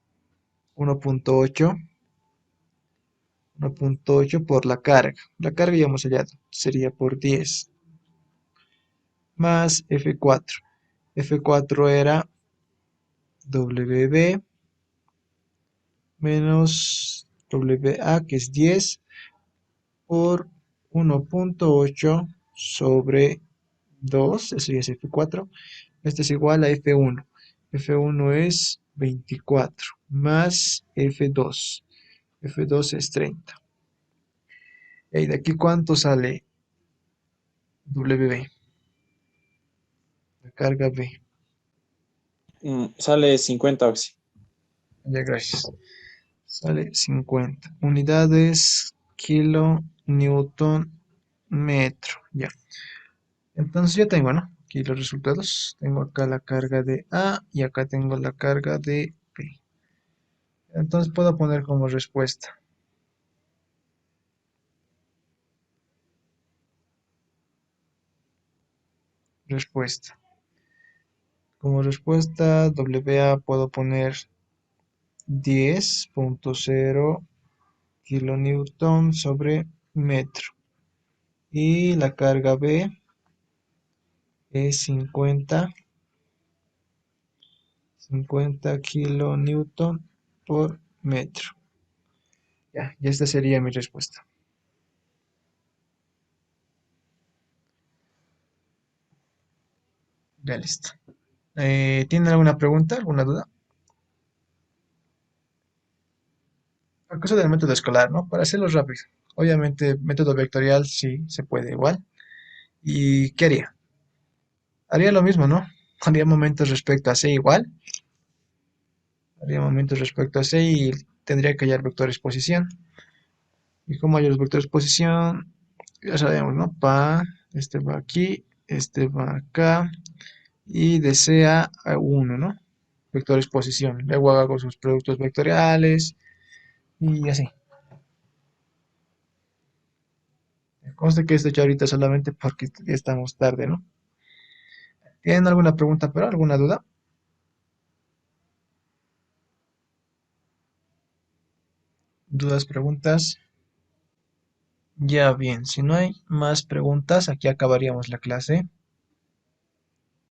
1,8 por la carga. La carga ya hemos hallado, sería por 10 más F4. F4 era WB menos WA, que es 10 por 1,8 sobre 2, eso ya es F4. Esto es igual a F1. F1 es 24 más F2. F2 es 30. ¿Y de aquí cuánto sale WB? La carga B. Sale 50, Oxy. Ya, gracias. Sale 50. Unidades kilo newton metro. Ya. Entonces ya tengo, ¿no? Aquí los resultados. Tengo acá la carga de A y acá tengo la carga de B. Entonces puedo poner como respuesta. Respuesta. Como respuesta WA puedo poner 10,0 kilonewton sobre metro. Y la carga B es 50 kilonewton por metro. Ya, y esta sería mi respuesta. Ya listo. ¿Tienen alguna pregunta, alguna duda? El caso del método escolar, ¿no? Para hacerlo rápido. Obviamente, método vectorial sí se puede igual. ¿Y qué haría? Haría lo mismo, ¿no? Haría momentos respecto a C igual. Haría momentos respecto a C y tendría que hallar vectores posición. ¿Y cómo hallo los vectores posición? Ya sabemos, ¿no? Este va aquí, este va acá. Y desea a 1, ¿no? Vectores posición. Luego hago sus productos vectoriales y así. Conste que esto ya ahorita solamente porque ya estamos tarde, ¿no? ¿Tienen alguna pregunta, pero alguna duda? ¿Dudas, preguntas? Ya bien, si no hay más preguntas, aquí acabaríamos la clase.